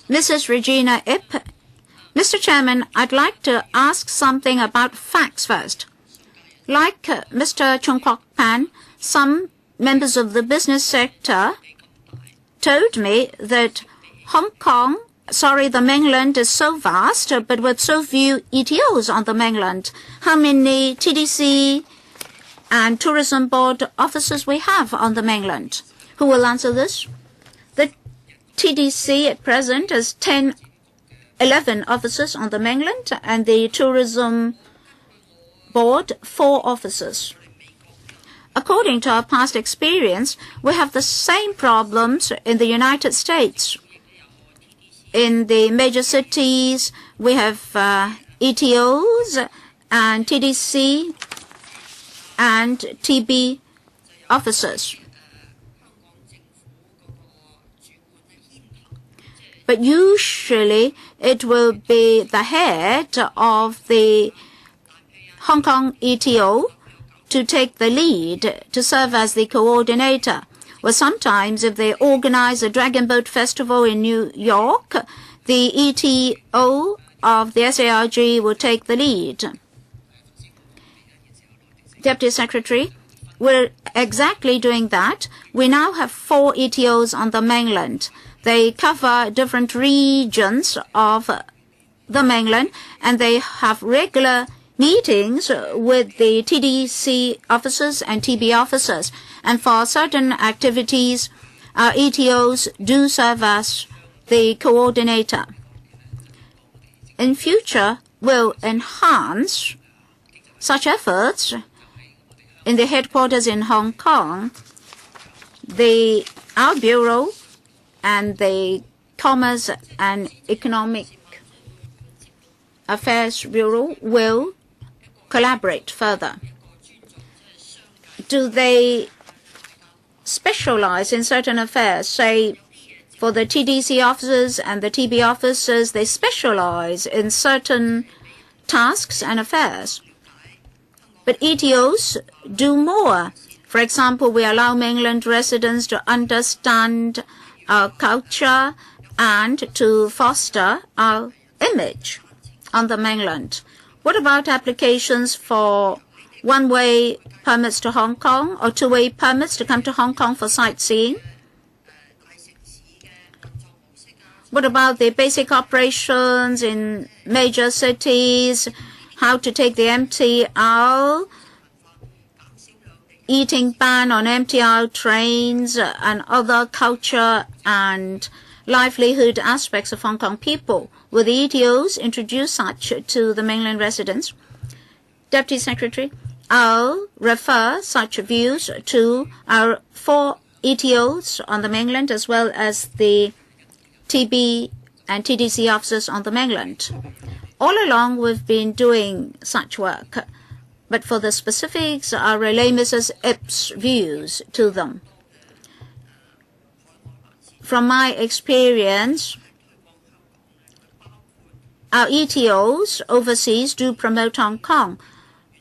Mrs. Regina Ip, Mr. Chairman, I'd like to ask something about facts first. Like Mr. Chung Kwok Pan, some members of the business sector told me that the mainland is so vast, but with so few ETOs on the mainland. How many TDC and Tourism Board officers we have on the mainland? Who will answer this? The TDC at present is 11 officers on the mainland, and the Tourism Board, 4 officers. According to our past experience, we have the same problems in the United States. In the major cities, we have ETOs and TDC and TB officers. But usually it will be the head of the Hong Kong ETO to take the lead, to serve as the coordinator. Well, sometimes if they organize a Dragon Boat Festival in New York, the ETO of the SARG will take the lead. Deputy Secretary, we're exactly doing that. We now have 4 ETOs on the mainland. They cover different regions of the mainland, and they have regular meetings with the TDC officers and TB officers. And for certain activities, our ETOs do serve as the coordinator. In future, we'll enhance such efforts in the headquarters in Hong Kong. Our bureau and the Commerce and Economic Affairs Bureau will collaborate further. Do they specialize in certain affairs? Say, for the TDC officers and the TB officers, they specialize in certain tasks and affairs. But ETOs do more. For example, we allow mainland residents to understand our culture and to foster our image on the mainland. What about applications for one-way permits to Hong Kong or two-way permits to come to Hong Kong for sightseeing? What about the basic operations in major cities, how to take the MTR, eating ban on MTR trains, and other culture and livelihood aspects of Hong Kong people? Will the ETOs introduce such to the mainland residents? Deputy Secretary, I'll refer such views to our 4 ETOs on the mainland as well as the TB and TDC officers on the mainland. All along we've been doing such work, but for the specifics, I'll relay Mrs. Ip's views to them. From my experience, our ETOs overseas do promote Hong Kong,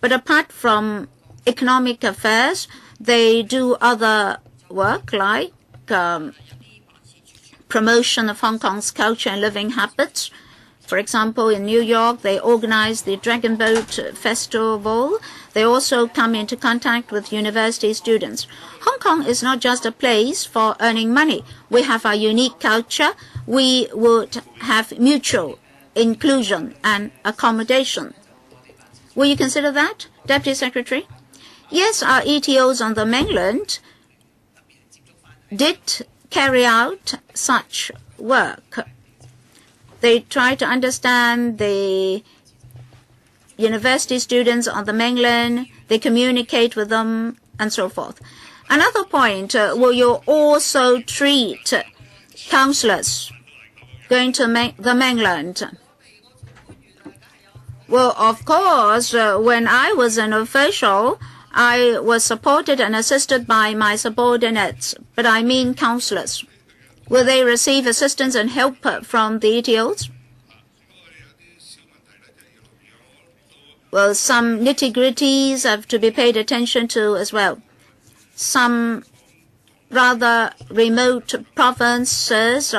but apart from economic affairs, they do other work like promotion of Hong Kong's culture and living habits. For example, in New York, they organize the Dragon Boat Festival. They also come into contact with university students. Hong Kong is not just a place for earning money. We have our unique culture. We would have mutual inclusion and accommodation. Will you consider that, Deputy Secretary? Yes, our ETOs on the mainland did carry out such work. They try to understand the university students on the mainland, they communicate with them, and so forth. Another point, will you also treat counselors going to the mainland? Well, of course, when I was an official, I was supported and assisted by my subordinates, but I mean counselors. Will they receive assistance and help from the ETOs? Well, some nitty-gritties have to be paid attention to as well. Some rather remote provinces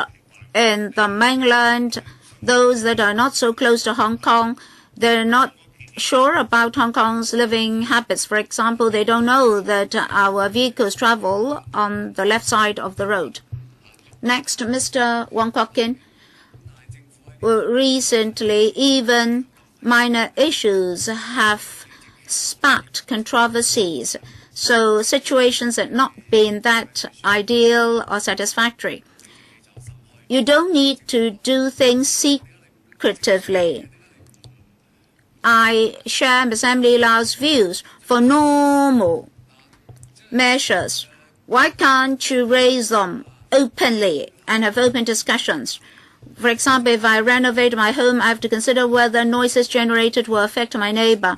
in the mainland, those that are not so close to Hong Kong, they're not sure about Hong Kong's living habits. For example, they don't know that our vehicles travel on the left side of the road. Next, Mr. Wong Kwok Kin. Recently, even minor issues have sparked controversies, so situations have not been that ideal or satisfactory. You don't need to do things secretively. I share Ms. Emily Lau's views. For normal measures, why can't you raise them openly and have open discussions? For example, if I renovate my home, I have to consider whether noises generated will affect my neighbor.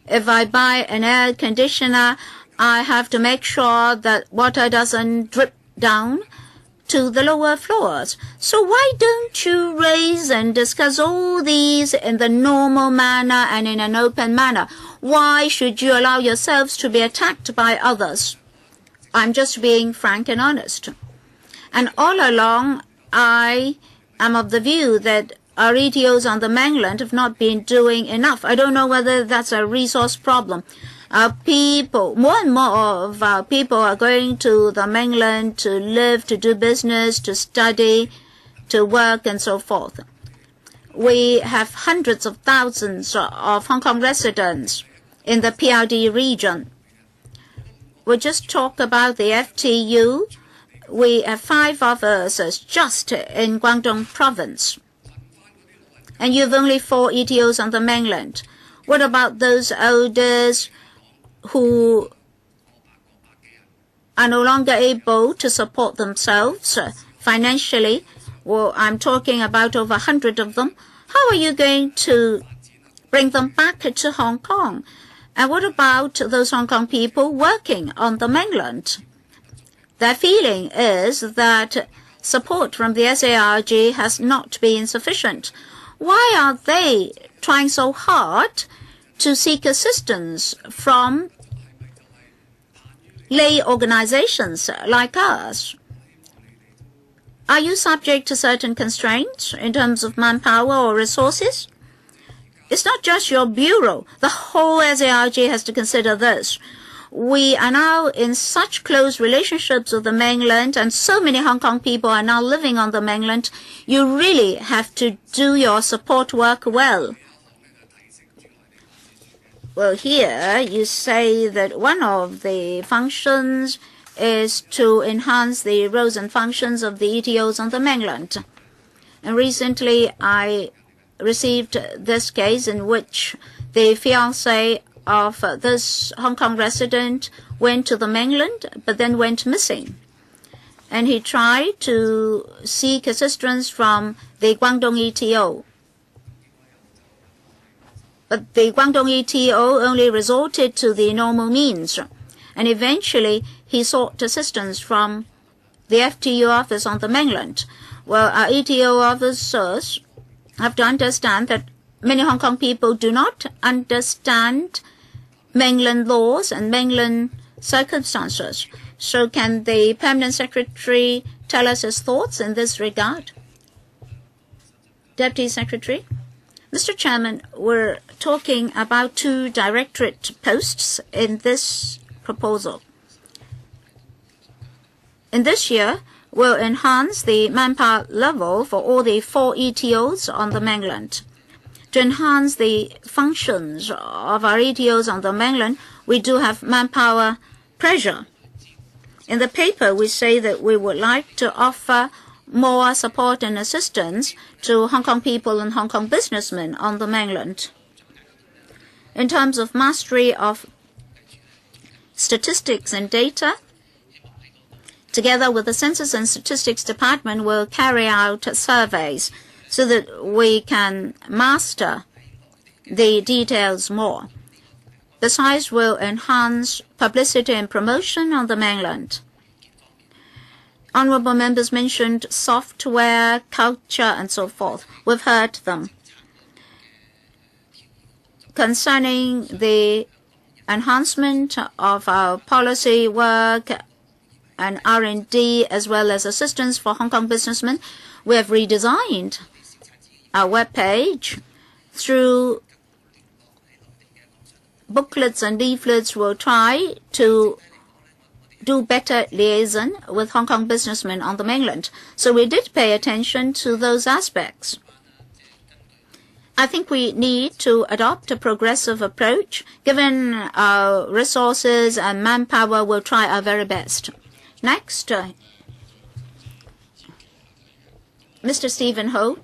If I buy an air conditioner, I have to make sure that water doesn't drip down to the lower floors. So why don't you raise and discuss all these in the normal manner and in an open manner? Why should you allow yourselves to be attacked by others? I'm just being frank and honest. And all along, I am of the view that our ETOs on the mainland have not been doing enough. I don't know whether that's a resource problem. Our people, more and more of our people are going to the mainland to live, to do business, to study, to work, and so forth. We have hundreds of thousands of Hong Kong residents in the PRD region. We'll just talk about the FTU. We have 5 officers just in Guangdong province. And you have only 4 ETOs on the mainland. What about those elders who are no longer able to support themselves financially? Well, I'm talking about over 100 of them. How are you going to bring them back to Hong Kong? And what about those Hong Kong people working on the mainland? Their feeling is that support from the SARG has not been sufficient. Why are they trying so hard to seek assistance from lay organizations like us. Are you subject to certain constraints in terms of manpower or resources? It's not just your bureau. The whole SAIG has to consider this. We are now in such close relationships with the mainland, and so many Hong Kong people are now living on the mainland. You really have to do your support work well. Well, here you say that one of the functions is to enhance the roles and functions of the ETOs on the mainland. And recently I received this case in which the fiancé of this Hong Kong resident went to the mainland but then went missing. And he tried to seek assistance from the Guangdong ETO. But the Guangdong ETO only resorted to the normal means. And eventually he sought assistance from the FTU office on the mainland. Well, our ETO officers have to understand that many Hong Kong people do not understand mainland laws and mainland circumstances. So can the Permanent Secretary tell us his thoughts in this regard? Deputy Secretary? Mr. Chairman, we're talking about 2 directorate posts in this proposal. In this year, we'll enhance the manpower level for all the 4 ETOs on the mainland. To enhance the functions of our ETOs on the mainland, we do have manpower pressure. In the paper, we say that we would like to offer more support and assistance to Hong Kong people and Hong Kong businessmen on the mainland. In terms of mastery of statistics and data, together with the Census and Statistics Department, we'll carry out surveys so that we can master the details more. Besides, we'll enhance publicity and promotion on the mainland. Honourable members mentioned software, culture, and so forth. We've heard them. Concerning the enhancement of our policy work and R&D, as well as assistance for Hong Kong businessmen, we have redesigned our web page. Through booklets and leaflets, we'll try to do better liaison with Hong Kong businessmen on the mainland. So we did pay attention to those aspects. I think we need to adopt a progressive approach. Given our resources and manpower, we'll try our very best. Next, Mr. Stephen Ho.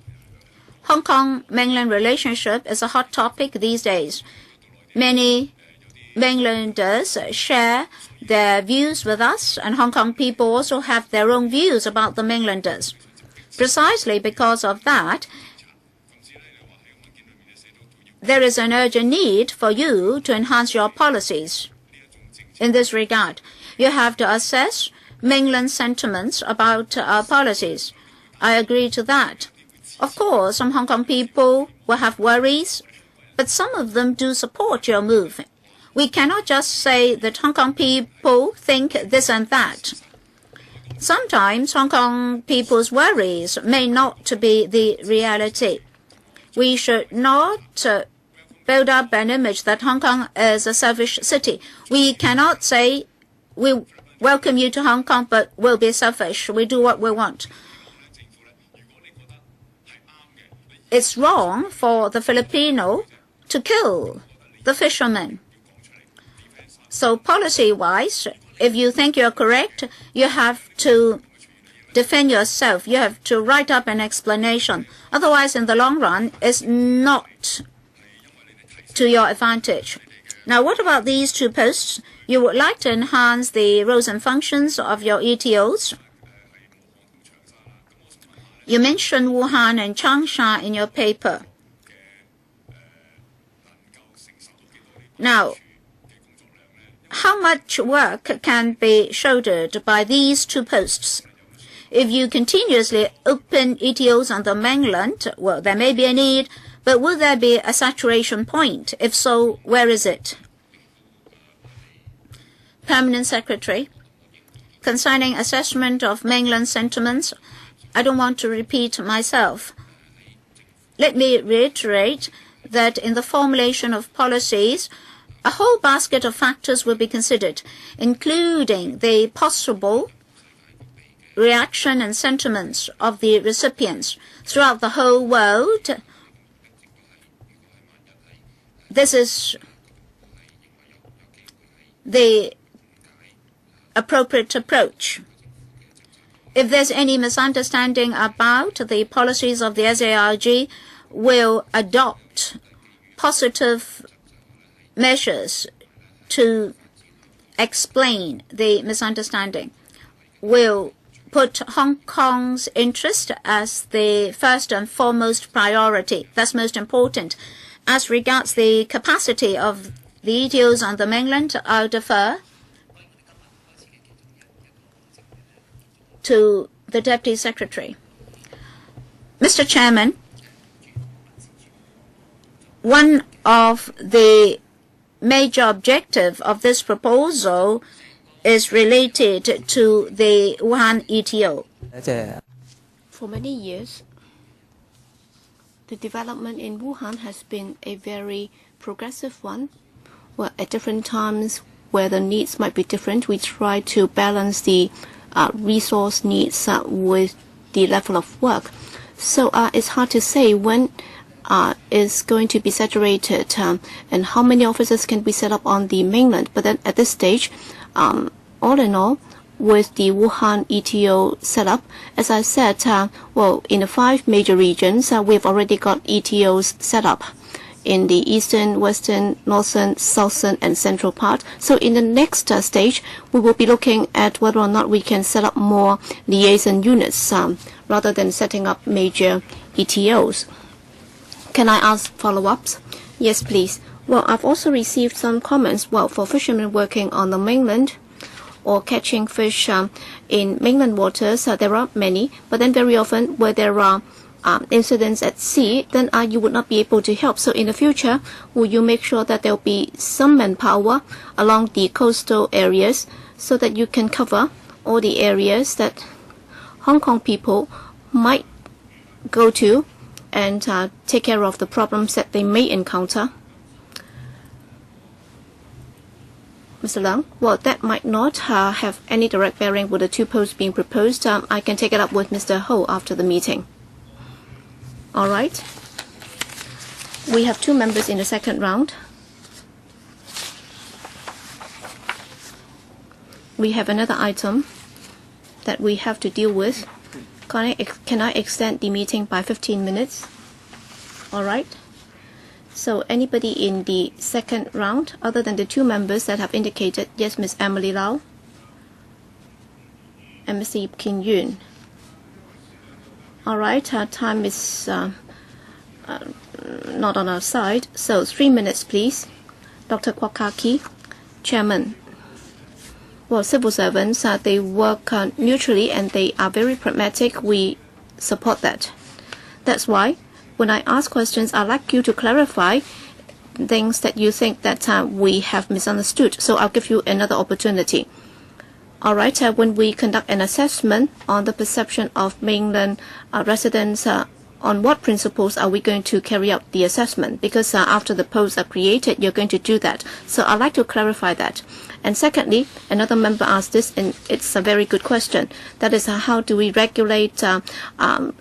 Hong Kong-mainland relationship is a hot topic these days. Many mainlanders share their views with us, and Hong Kong people also have their own views about the mainlanders. Precisely because of that, there is an urgent need for you to enhance your policies. In this regard, you have to assess mainland sentiments about our policies. I agree to that. Of course, some Hong Kong people will have worries, but some of them do support your move. We cannot just say that Hong Kong people think this and that. Sometimes Hong Kong people's worries may not be the reality. We should not build up an image that Hong Kong is a selfish city. We cannot say we welcome you to Hong Kong, but we'll be selfish. We do what we want. It's wrong for the Filipino to kill the fishermen. So policy-wise, if you think you're correct, you have to defend yourself. You have to write up an explanation. Otherwise, in the long run, it's not to your advantage. Now, what about these 2 posts? You would like to enhance the roles and functions of your ETOs. You mentioned Wuhan and Changsha in your paper. Now, how much work can be shouldered by these 2 posts? If you continuously open ETOs on the mainland, well, there may be a need But will there be a saturation point? If so, where is it? Permanent Secretary, concerning assessment of mainland sentiments, I don't want to repeat myself. Let me reiterate that in the formulation of policies, a whole basket of factors will be considered, including the possible reaction and sentiments of the recipients throughout the whole world. This is the appropriate approach. If there's any misunderstanding about the policies of the SARG, we'll adopt positive measures to explain the misunderstanding. We'll put Hong Kong's interest as the first and foremost priority. That's most important. As regards the capacity of the ETOs on the mainland, I'll defer to the Deputy Secretary. Mr. Chairman, one of the major objectives of this proposal is related to the Wuhan ETO. For many years, the development in Wuhan has been a very progressive one. Well, at different times where the needs might be different, we try to balance the resource needs with the level of work. So it's hard to say when is going to be saturated and how many offices can be set up on the mainland. But then at this stage, all in all, with the Wuhan ETO set up, as I said, well, in the 5 major regions, we've already got ETOs set up in the eastern, western, northern, southern, and central part. So in the next stage, we will be looking at whether or not we can set up more liaison units rather than setting up major ETOs. Can I ask follow-ups? Yes, please. Well, I've also received some comments. Well, for fishermen working on the mainland or catching fish in mainland waters, there are many. But then very often where there are incidents at sea, then you would not be able to help. So in the future, will you make sure that there will be some manpower along the coastal areas so that you can cover all the areas that Hong Kong people might go to and take care of the problems that they may encounter? Mr. Leung, well, that might not have any direct bearing with the 2 posts being proposed. I can take it up with Mr. Ho after the meeting. All right. We have 2 members in the second round. We have another item that we have to deal with. Can I extend the meeting by 15 minutes? All right. So anybody in the second round, other than the 2 members that have indicated? Yes, Ms. Emily Lau and Mr. Yip Kin Yun. All right, our time is not on our side. So 3 minutes, please. Dr. Kwok Kaki, Chairman. Well, civil servants, they work neutrally and they are very pragmatic. We support that. That's why when I ask questions, I'd like you to clarify things that you think that we have misunderstood. So I'll give you another opportunity. All right, when we conduct an assessment on the perception of mainland residents, on what principles are we going to carry out the assessment? Because after the posts are created, you're going to do that. So I'd like to clarify that. And secondly, another member asked this, and it's a very good question. That is, how do we regulate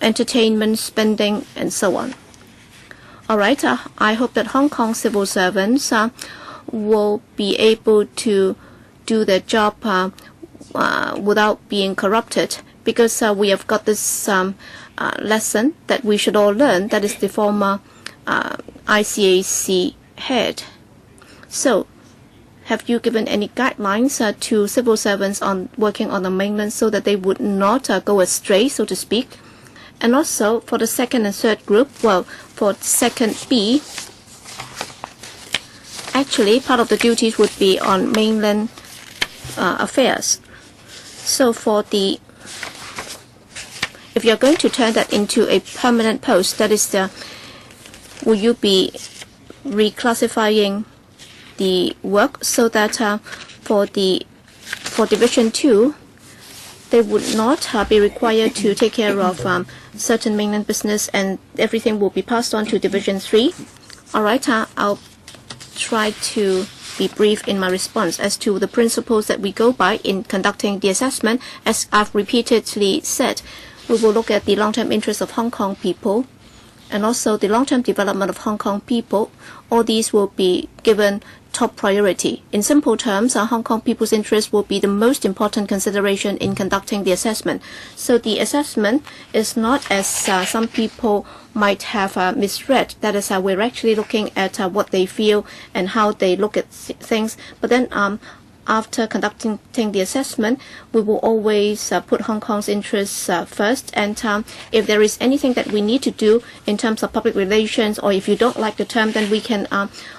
entertainment, spending, and so on? All right, I hope that Hong Kong civil servants will be able to do their job without being corrupted, because we have got this lesson that we should all learn. That is the former ICAC head. So, have you given any guidelines to civil servants on working on the mainland so that they would not go astray, so to speak? And also for the second and third group, well, for second B, actually part of the duties would be on mainland affairs. So for the, if you're going to turn that into a permanent post, that is the will you be reclassifying the work so that for Division 2, they would not be required to take care of certain mainland business, and everything will be passed on to Division 3? All right, I'll try to be brief in my response as to the principles that we go by in conducting the assessment. As I've repeatedly said, we will look at the long-term interests of Hong Kong people and also the long-term development of Hong Kong people. All these will be given top priority. In simple terms, Hong Kong people's interest will be the most important consideration in conducting the assessment. So the assessment is not, as some people might have misread. That is, we're actually looking at what they feel and how they look at things. But then after conducting the assessment, we will always put Hong Kong's interests first. And if there is anything that we need to do in terms of public relations, or if you don't like the term, then we can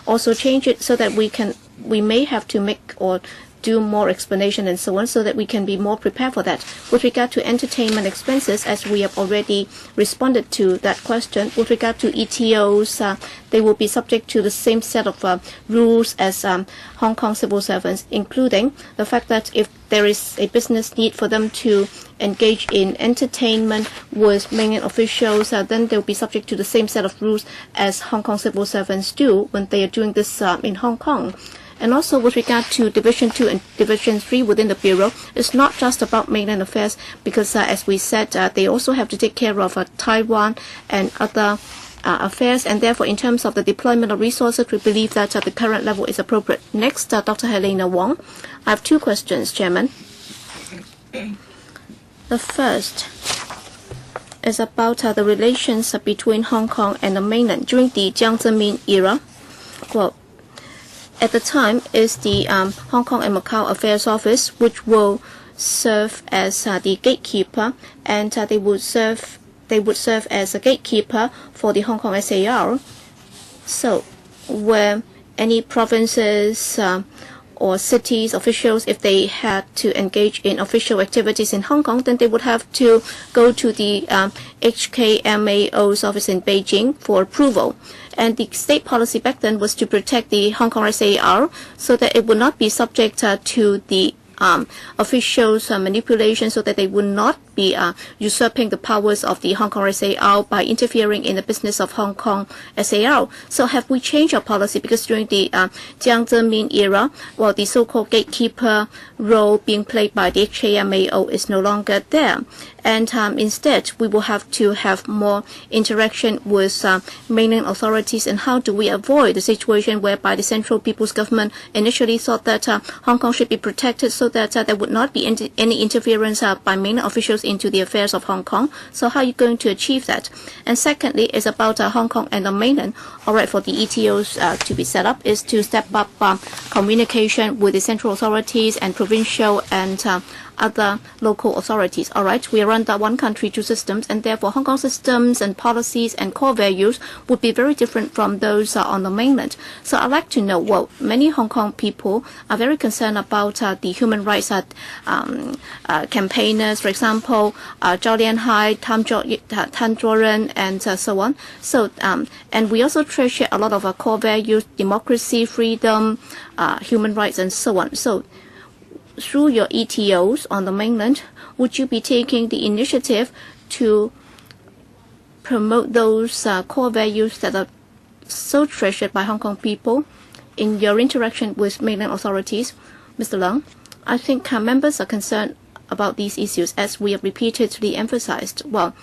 also change it so that we may have to make or do more explanation and so on, so that we can be more prepared for that. With regard to entertainment expenses, as we have already responded to that question, with regard to ETOs, they will be subject to the same set of rules as Hong Kong civil servants, including the fact that if there is a business need for them to engage in entertainment with mainland officials, then they will be subject to the same set of rules as Hong Kong civil servants do when they are doing this in Hong Kong. And also with regard to Division 2 and Division 3 within the Bureau, it's not just about mainland affairs, because as we said, they also have to take care of Taiwan and other affairs, and therefore in terms of the deployment of resources, we believe that the current level is appropriate. Next, Dr. Helena Wong. I have two questions, Chairman. The first is about the relations between Hong Kong and the mainland during the Jiang Zemin era. Well, at the time is the Hong Kong and Macau Affairs Office, which will serve as the gatekeeper, and they would serve as a gatekeeper for the Hong Kong SAR. So, where any provinces or cities officials, if they had to engage in official activities in Hong Kong, then they would have to go to the HKMAO's office in Beijing for approval. And the state policy back then was to protect the Hong Kong SAR so that it would not be subject to the officials' manipulation, so that they would not be usurping the powers of the Hong Kong SAR by interfering in the business of Hong Kong SAR. So have we changed our policy? Because during the Jiang Zemin era, well, the so-called gatekeeper role being played by the HKMAO is no longer there. And instead, we will have to have more interaction with mainland authorities. And how do we avoid the situation whereby the Central People's Government initially thought that Hong Kong should be protected so that there would not be any interference by mainland officials into the affairs of Hong Kong? So how are you going to achieve that? And secondly, is about Hong Kong and the mainland. All right, for the ETOs to be set up is to step up communication with the central authorities and provincial and other local authorities. All right, we are under one country, two systems, and therefore Hong Kong systems and policies and core values would be very different from those on the mainland. So I'd like to know, well, many Hong Kong people are very concerned about the human rights campaigners, for example, Zhao Lianhai, Tan Zhuoren, and so on. So, and we also treasure a lot of our core values: democracy, freedom, human rights, and so on. So, through your ETOs on the mainland, would you be taking the initiative to promote those core values that are so treasured by Hong Kong people in your interaction with mainland authorities? Mr. Leung, I think members are concerned about these issues, as we have repeatedly emphasized. Well,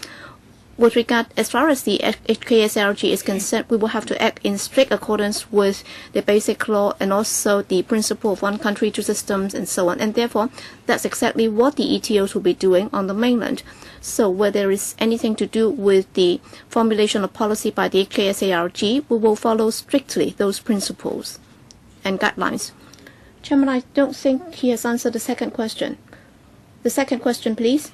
with regard, as far as the HKSRG is concerned, we will have to act in strict accordance with the basic law and also the principle of one country, two systems, and so on. And therefore, that's exactly what the ETOs will be doing on the mainland. So where there is anything to do with the formulation of policy by the HKSARG, we will follow strictly those principles and guidelines. Chairman, I don't think he has answered the second question. The second question, please.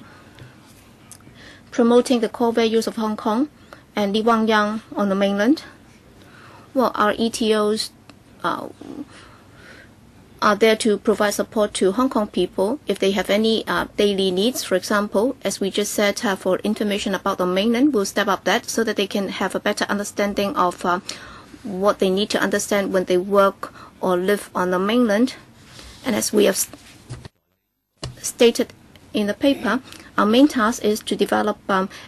Promoting the core values of Hong Kong and Li Wangyang on the mainland. Well, our ETOs are there to provide support to Hong Kong people if they have any daily needs. For example, as we just said, for information about the mainland, we'll step up that so that they can have a better understanding of what they need to understand when they work or live on the mainland. And as we have stated in the paper, our main task is to develop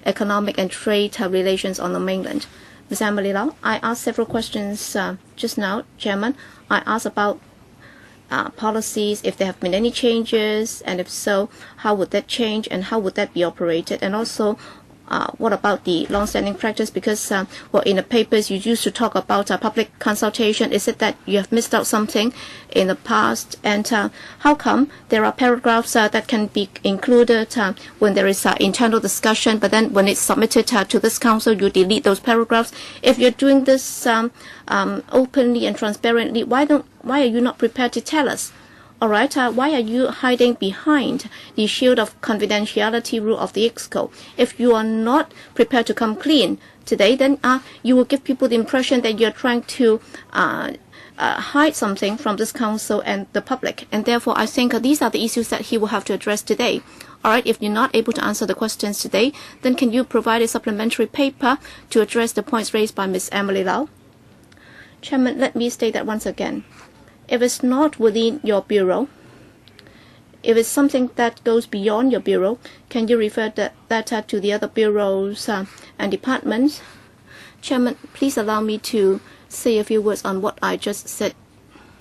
economic and trade relations on the mainland. Ms. Emily Lau, I asked several questions just now, Chairman. I asked about policies, if there have been any changes, and if so, how would that change and how would that be operated? And also, what about the long-standing practice? Because, well, in the papers you used to talk about public consultation. Is it that you have missed out something in the past? And how come there are paragraphs that can be included when there is internal discussion, but then when it's submitted to this council, you delete those paragraphs? If you're doing this openly and transparently, why are you not prepared to tell us? All right, why are you hiding behind the shield of confidentiality rule of the EXCO? If you are not prepared to come clean today, then you will give people the impression that you're trying to hide something from this council and the public. And therefore, I think these are the issues that he will have to address today. All right, if you're not able to answer the questions today, then can you provide a supplementary paper to address the points raised by Ms. Emily Lau? Chairman, let me state that once again. If it's not within your bureau, if it's something that goes beyond your bureau, can you refer that to the other bureaus and departments? Chairman, please allow me to say a few words on what I just said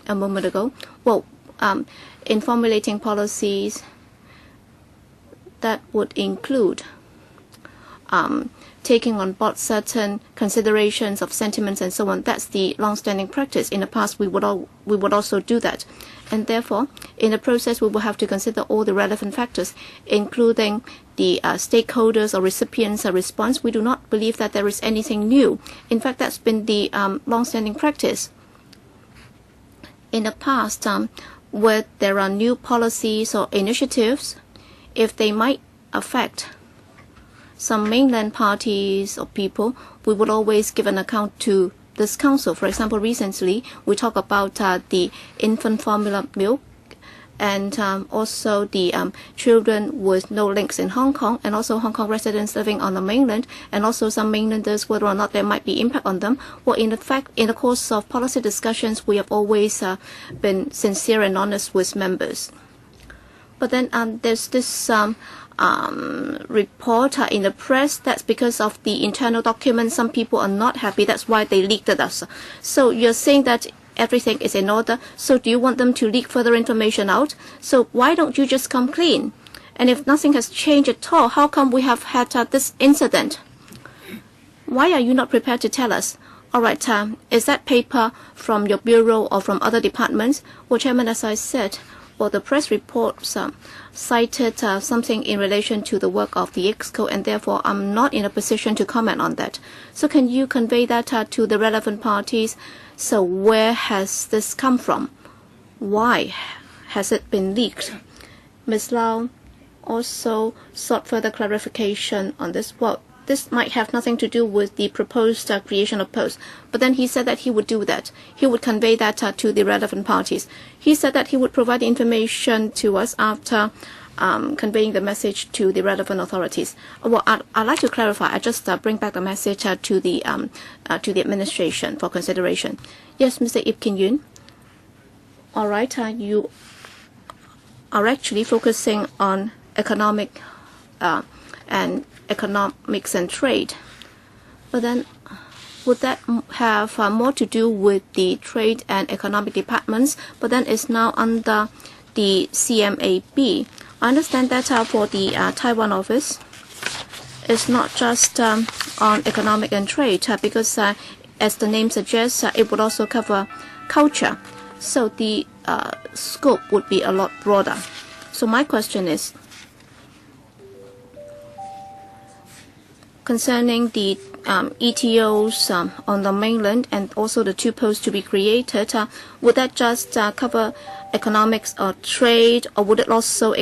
a moment ago. Well, in formulating policies, that would include taking on board certain considerations of sentiments and so on. That's the long-standing practice. In the past, we would also do that. And therefore, in the process, we will have to consider all the relevant factors, including the stakeholders or recipients' response. We do not believe that there is anything new. In fact, that's been the long-standing practice. In the past, where there are new policies or initiatives, if they might affect some mainland parties or people, we would always give an account to this council. For example, recently we talked about the infant formula milk and also the children with no links in Hong Kong, and also Hong Kong residents living on the mainland, and also some mainlanders, whether or not there might be impact on them. Well, in fact, in the course of policy discussions, we have always been sincere and honest with members. But then there's this report in the press. That's because of the internal documents. Some people are not happy. That's why they leaked us. So you're saying that everything is in order. So do you want them to leak further information out? So why don't you just come clean? And if nothing has changed at all, how come we have had this incident? Why are you not prepared to tell us? All right, is that paper from your bureau or from other departments? Well, Chairman, as I said, well, the press reports cited something in relation to the work of the EXCO, and therefore I'm not in a position to comment on that. So can you convey that to the relevant parties? So where has this come from? Why has it been leaked? Ms. Lau also sought further clarification on this. Well, this might have nothing to do with the proposed creation of posts, but then he said that he would do that. He would convey that to the relevant parties. He said that he would provide the information to us after conveying the message to the relevant authorities. Well, I'd like to clarify. I just bring back the message to the administration for consideration. Yes, Mr. Ip Kin Yuen. All right, you are actually focusing on economics and trade, but then would that have more to do with the trade and economic departments, but then it's now under the CMAB? I understand that for the Taiwan office, it's not just on economic and trade, because as the name suggests, it would also cover culture. So the scope would be a lot broader. So my question is, concerning the ETOs on the mainland and also the two posts to be created, would that just cover economics or trade, or would it also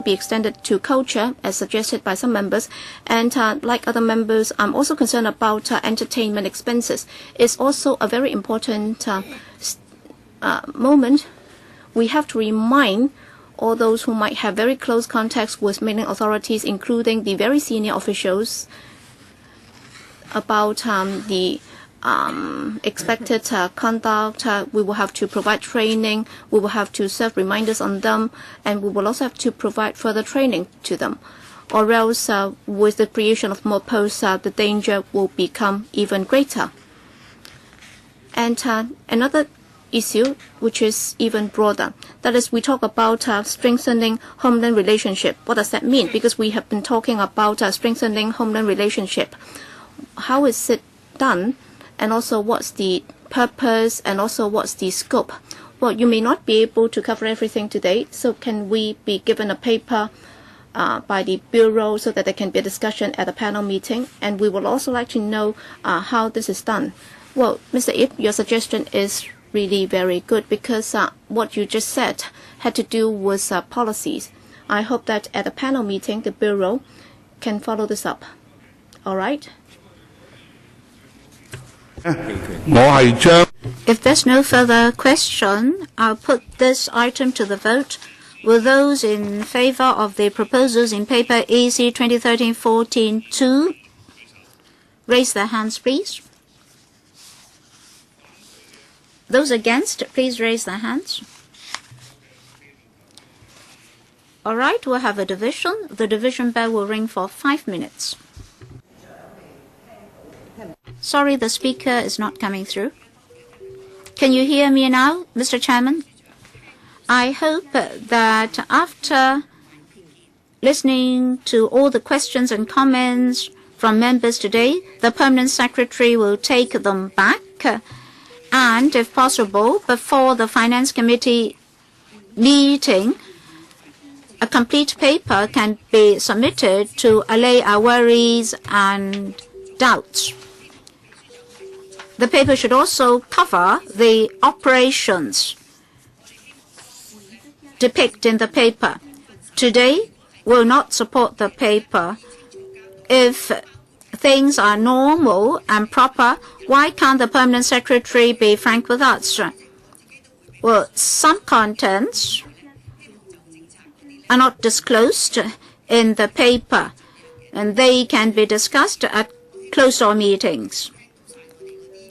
be extended to culture, as suggested by some members? And like other members, I'm also concerned about entertainment expenses. It's also a very important moment we have to remind all those who might have very close contacts with Mainland authorities, including the very senior officials, about the expected conduct. We will have to provide training. We will have to serve reminders on them, and we will also have to provide further training to them. Or else, with the creation of more posts, the danger will become even greater. And another issue, which is even broader, that is, we talk about strengthening homeland relationship. What does that mean? Because we have been talking about strengthening homeland relationship. How is it done? And also, what's the purpose? And also, what's the scope? Well, you may not be able to cover everything today, so can we be given a paper by the Bureau so that there can be a discussion at a panel meeting? And we would also like to know how this is done. Well, Mr. Ip, your suggestion is really very good, because what you just said had to do with policies. I hope that at a panel meeting, the Bureau can follow this up. All right? If there's no further question, I'll put this item to the vote. Will those in favor of the proposals in paper EC 2013-14-2 raise their hands, please? Those against, please raise their hands. All right, we'll have a division. The division bell will ring for 5 minutes. Sorry, the speaker is not coming through. Can you hear me now, Mr. Chairman? I hope that after listening to all the questions and comments from members today, the Permanent Secretary will take them back, and if possible, before the Finance Committee meeting, a complete paper can be submitted to allay our worries and doubts. The paper should also cover the operations depicted in the paper. Today, will not support the paper. If things are normal and proper, why can't the Permanent Secretary be frank with us? Well, some contents are not disclosed in the paper, and they can be discussed at closed-door meetings.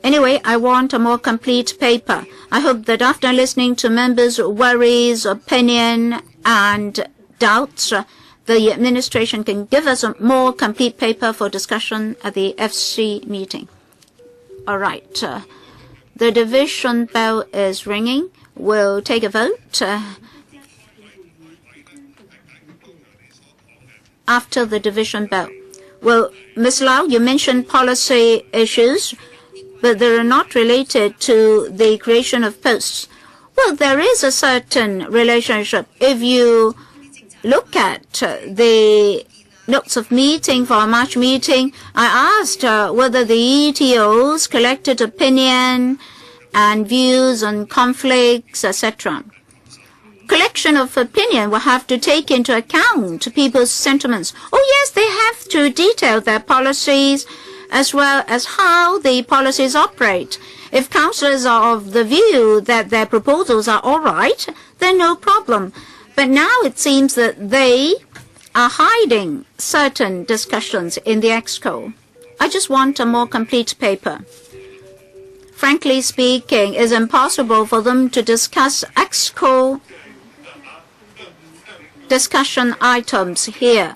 Anyway, I want a more complete paper. I hope that after listening to members' worries, opinion, and doubts, the administration can give us a more complete paper for discussion at the FC meeting. All right. The division bell is ringing. We'll take a vote after the division bell. Well, Ms. Lau, you mentioned policy issues, but they are not related to the creation of posts. Well, there is a certain relationship. If you look at the notes of meeting for a March meeting, I asked whether the ETOs collected opinion and views on conflicts, etc. Collection of opinion will have to take into account people's sentiments. Oh yes, they have to detail their policies as well as how the policies operate. If councillors are of the view that their proposals are all right, then no problem. But now it seems that they are hiding certain discussions in the EXCO. I just want a more complete paper. Frankly speaking, it's impossible for them to discuss EXCO discussion items here.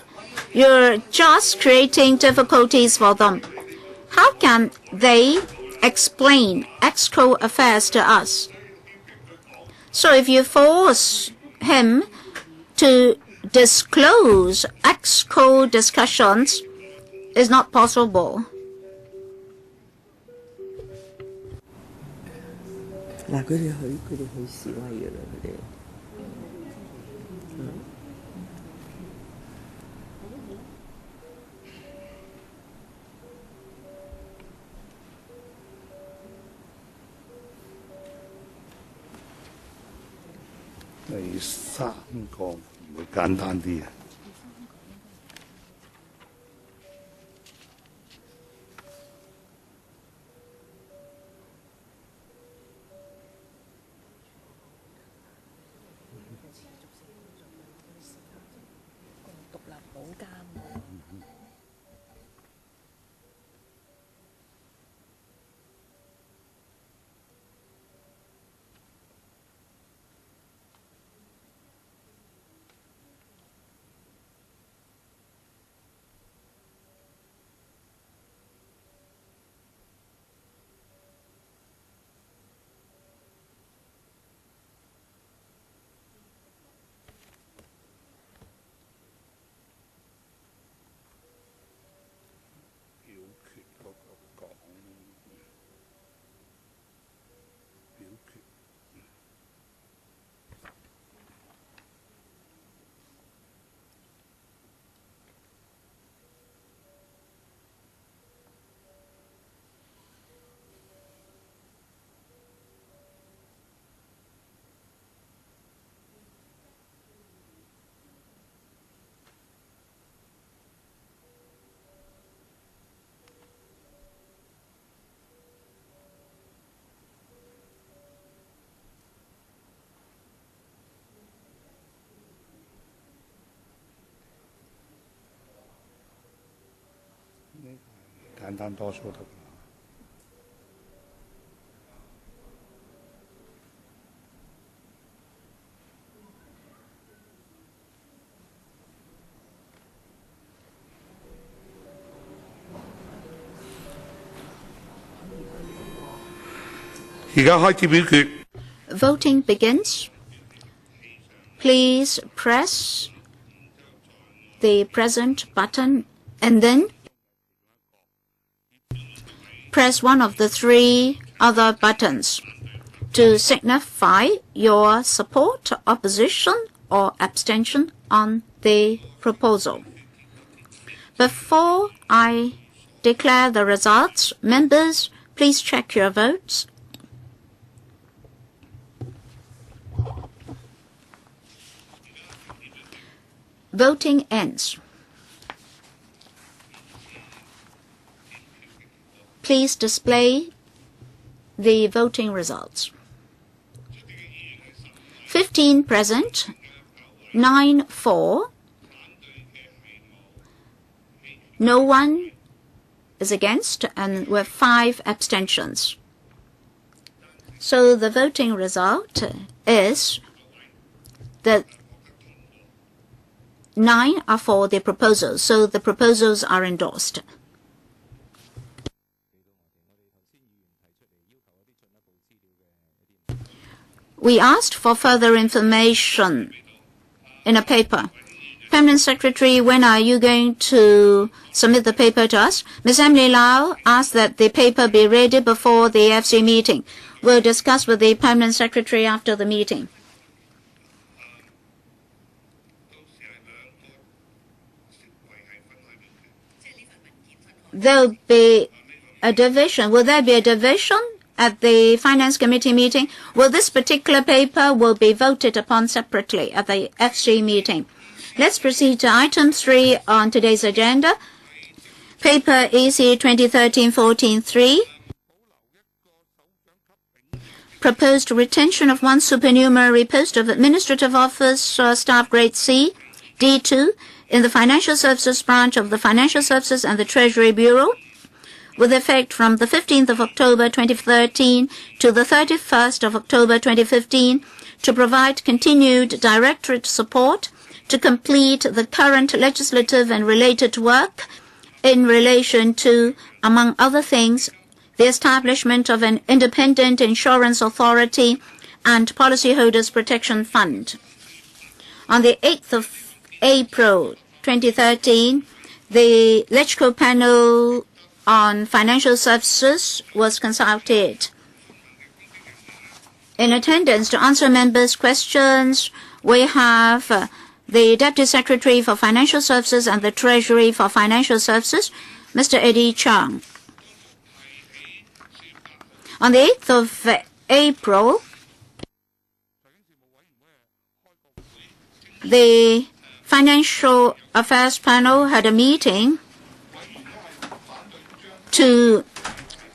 You're just creating difficulties for them. How can they explain EXCO affairs to us? So if you force him to disclose EXCO discussions, it's not possible.第三個會簡單啲嘅。簡單多數得。而家開始表決。Voting begins. Please press the present button and then press one of the three other buttons to signify your support, opposition, or abstention on the proposal. Before I declare the results, members, please check your votes. Voting ends. Please display the voting results. 15 present, 9 for, no one is against, and with 5 abstentions. So the voting result is that 9 are for the proposals, so the proposals are endorsed. We asked for further information in a paper. Permanent Secretary, when are you going to submit the paper to us? Ms. Emily Lau asked that the paper be ready before the FC meeting. We'll discuss with the Permanent Secretary after the meeting. There'll be a division. Will there be a division at the Finance Committee meeting? Well, this particular paper will be voted upon separately at the FC meeting. Let's proceed to item 3 on today's agenda. Paper EC 2013-14-3. Proposed retention of one supernumerary post of administrative office staff grade C, D2, in the Financial Services branch of the Financial Services and the Treasury Bureau, with effect from the 15th of October 2013 to the 31st of October 2015, to provide continued directorate support to complete the current legislative and related work in relation to, among other things, the establishment of an independent insurance authority and Policyholders Protection Fund. On the 8th of April 2013, the LegCo panel on financial services was consulted. In attendance to answer members' questions, we have the Deputy Secretary for Financial Services and the Treasury for Financial Services, Mr. Eddie Chang. On the 8th of April, the Financial Affairs panel had a meeting to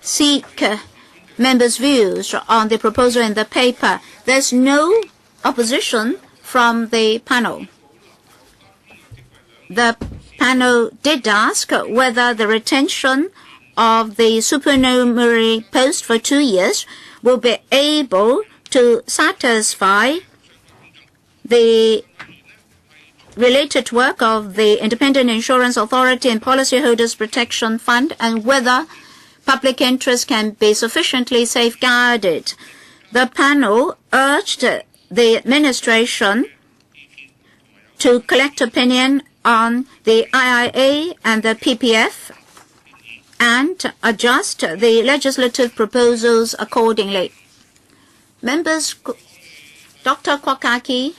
seek members' views on the proposal in the paper. There's no opposition from the panel. The panel did ask whether the retention of the supernumerary post for 2 years will be able to satisfy the related work of the Independent Insurance Authority and Policyholders Protection Fund, and whether public interest can be sufficiently safeguarded. The panel urged the administration to collect opinion on the IIA and the PPF and adjust the legislative proposals accordingly. Members, Dr. Kwakaki,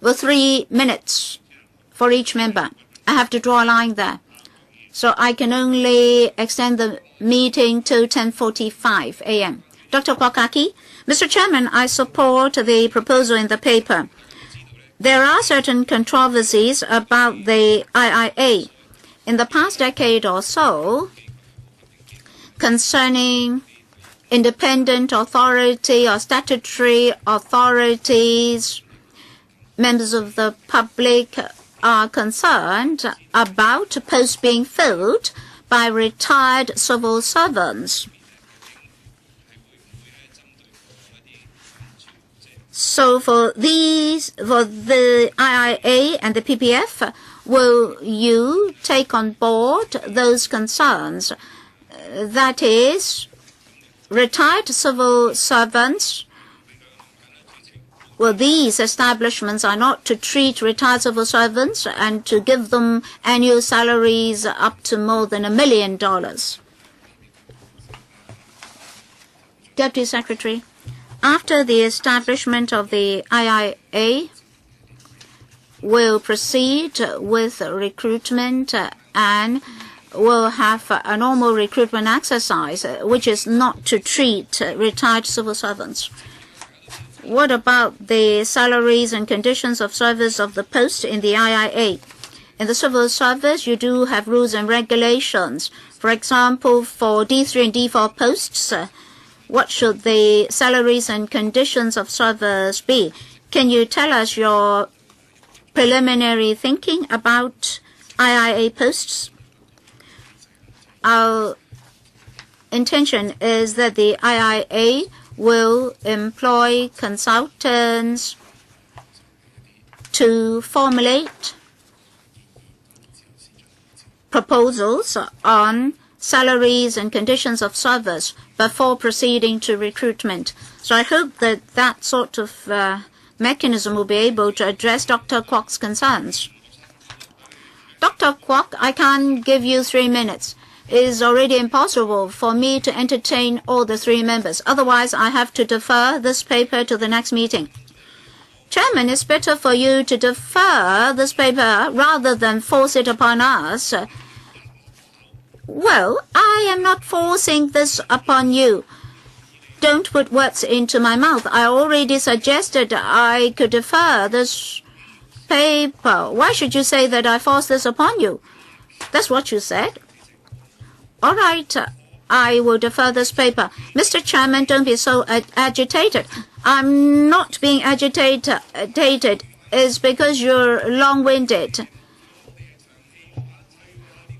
with 3 minutes for each member. I have to draw a line there. So I can only extend the meeting to 10:45 a.m. Dr. Kwakaki, Mr. Chairman, I support the proposal in the paper. There are certain controversies about the IIA in the past decade or so concerning independent authority or statutory authorities. Members of the public are concerned about posts being filled by retired civil servants. So for the IIA and the PPF, will you take on board those concerns? That is, retired civil servants, well, these establishments are not to treat retired civil servants and to give them annual salaries up to more than $1 million. Deputy Secretary, after the establishment of the IIA, will proceed with recruitment and will have a normal recruitment exercise, which is not to treat retired civil servants. What about the salaries and conditions of service of the post in the IIA? In the civil service, you do have rules and regulations. For example, for D3 and D4 posts, what should the salaries and conditions of service be? Can you tell us your preliminary thinking about IIA posts? Our intention is that the IIA will employ consultants to formulate proposals on salaries and conditions of service before proceeding to recruitment. So I hope that that sort of mechanism will be able to address Dr. Kwok's concerns. Dr. Kwok, I can't give you 3 minutes. It is already impossible for me to entertain all the 3 members. Otherwise, I have to defer this paper to the next meeting. Chairman, it's better for you to defer this paper rather than force it upon us. Well, I am not forcing this upon you. Don't put words into my mouth. I already suggested I could defer this paper. Why should you say that I forced this upon you? That's what you said. All right, I will defer this paper. Mr. Chairman, don't be so agitated. I'm not being agitated. It's because you're long-winded.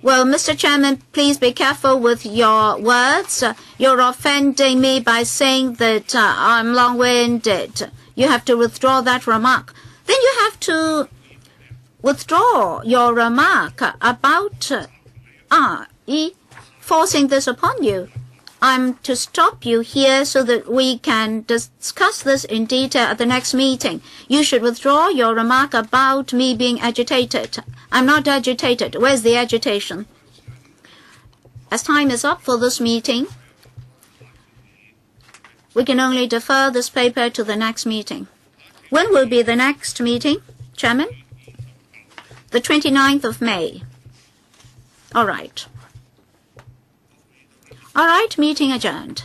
Well, Mr. Chairman, please be careful with your words. You're offending me by saying that I'm long-winded. You have to withdraw that remark. Then you have to withdraw your remark about forcing this upon you. I'm to stop you here so that we can discuss this in detail at the next meeting. You should withdraw your remark about me being agitated. I'm not agitated. Where's the agitation? As time is up for this meeting, we can only defer this paper to the next meeting. When will be the next meeting, Chairman? The 29th of May. All right. All right, meeting adjourned.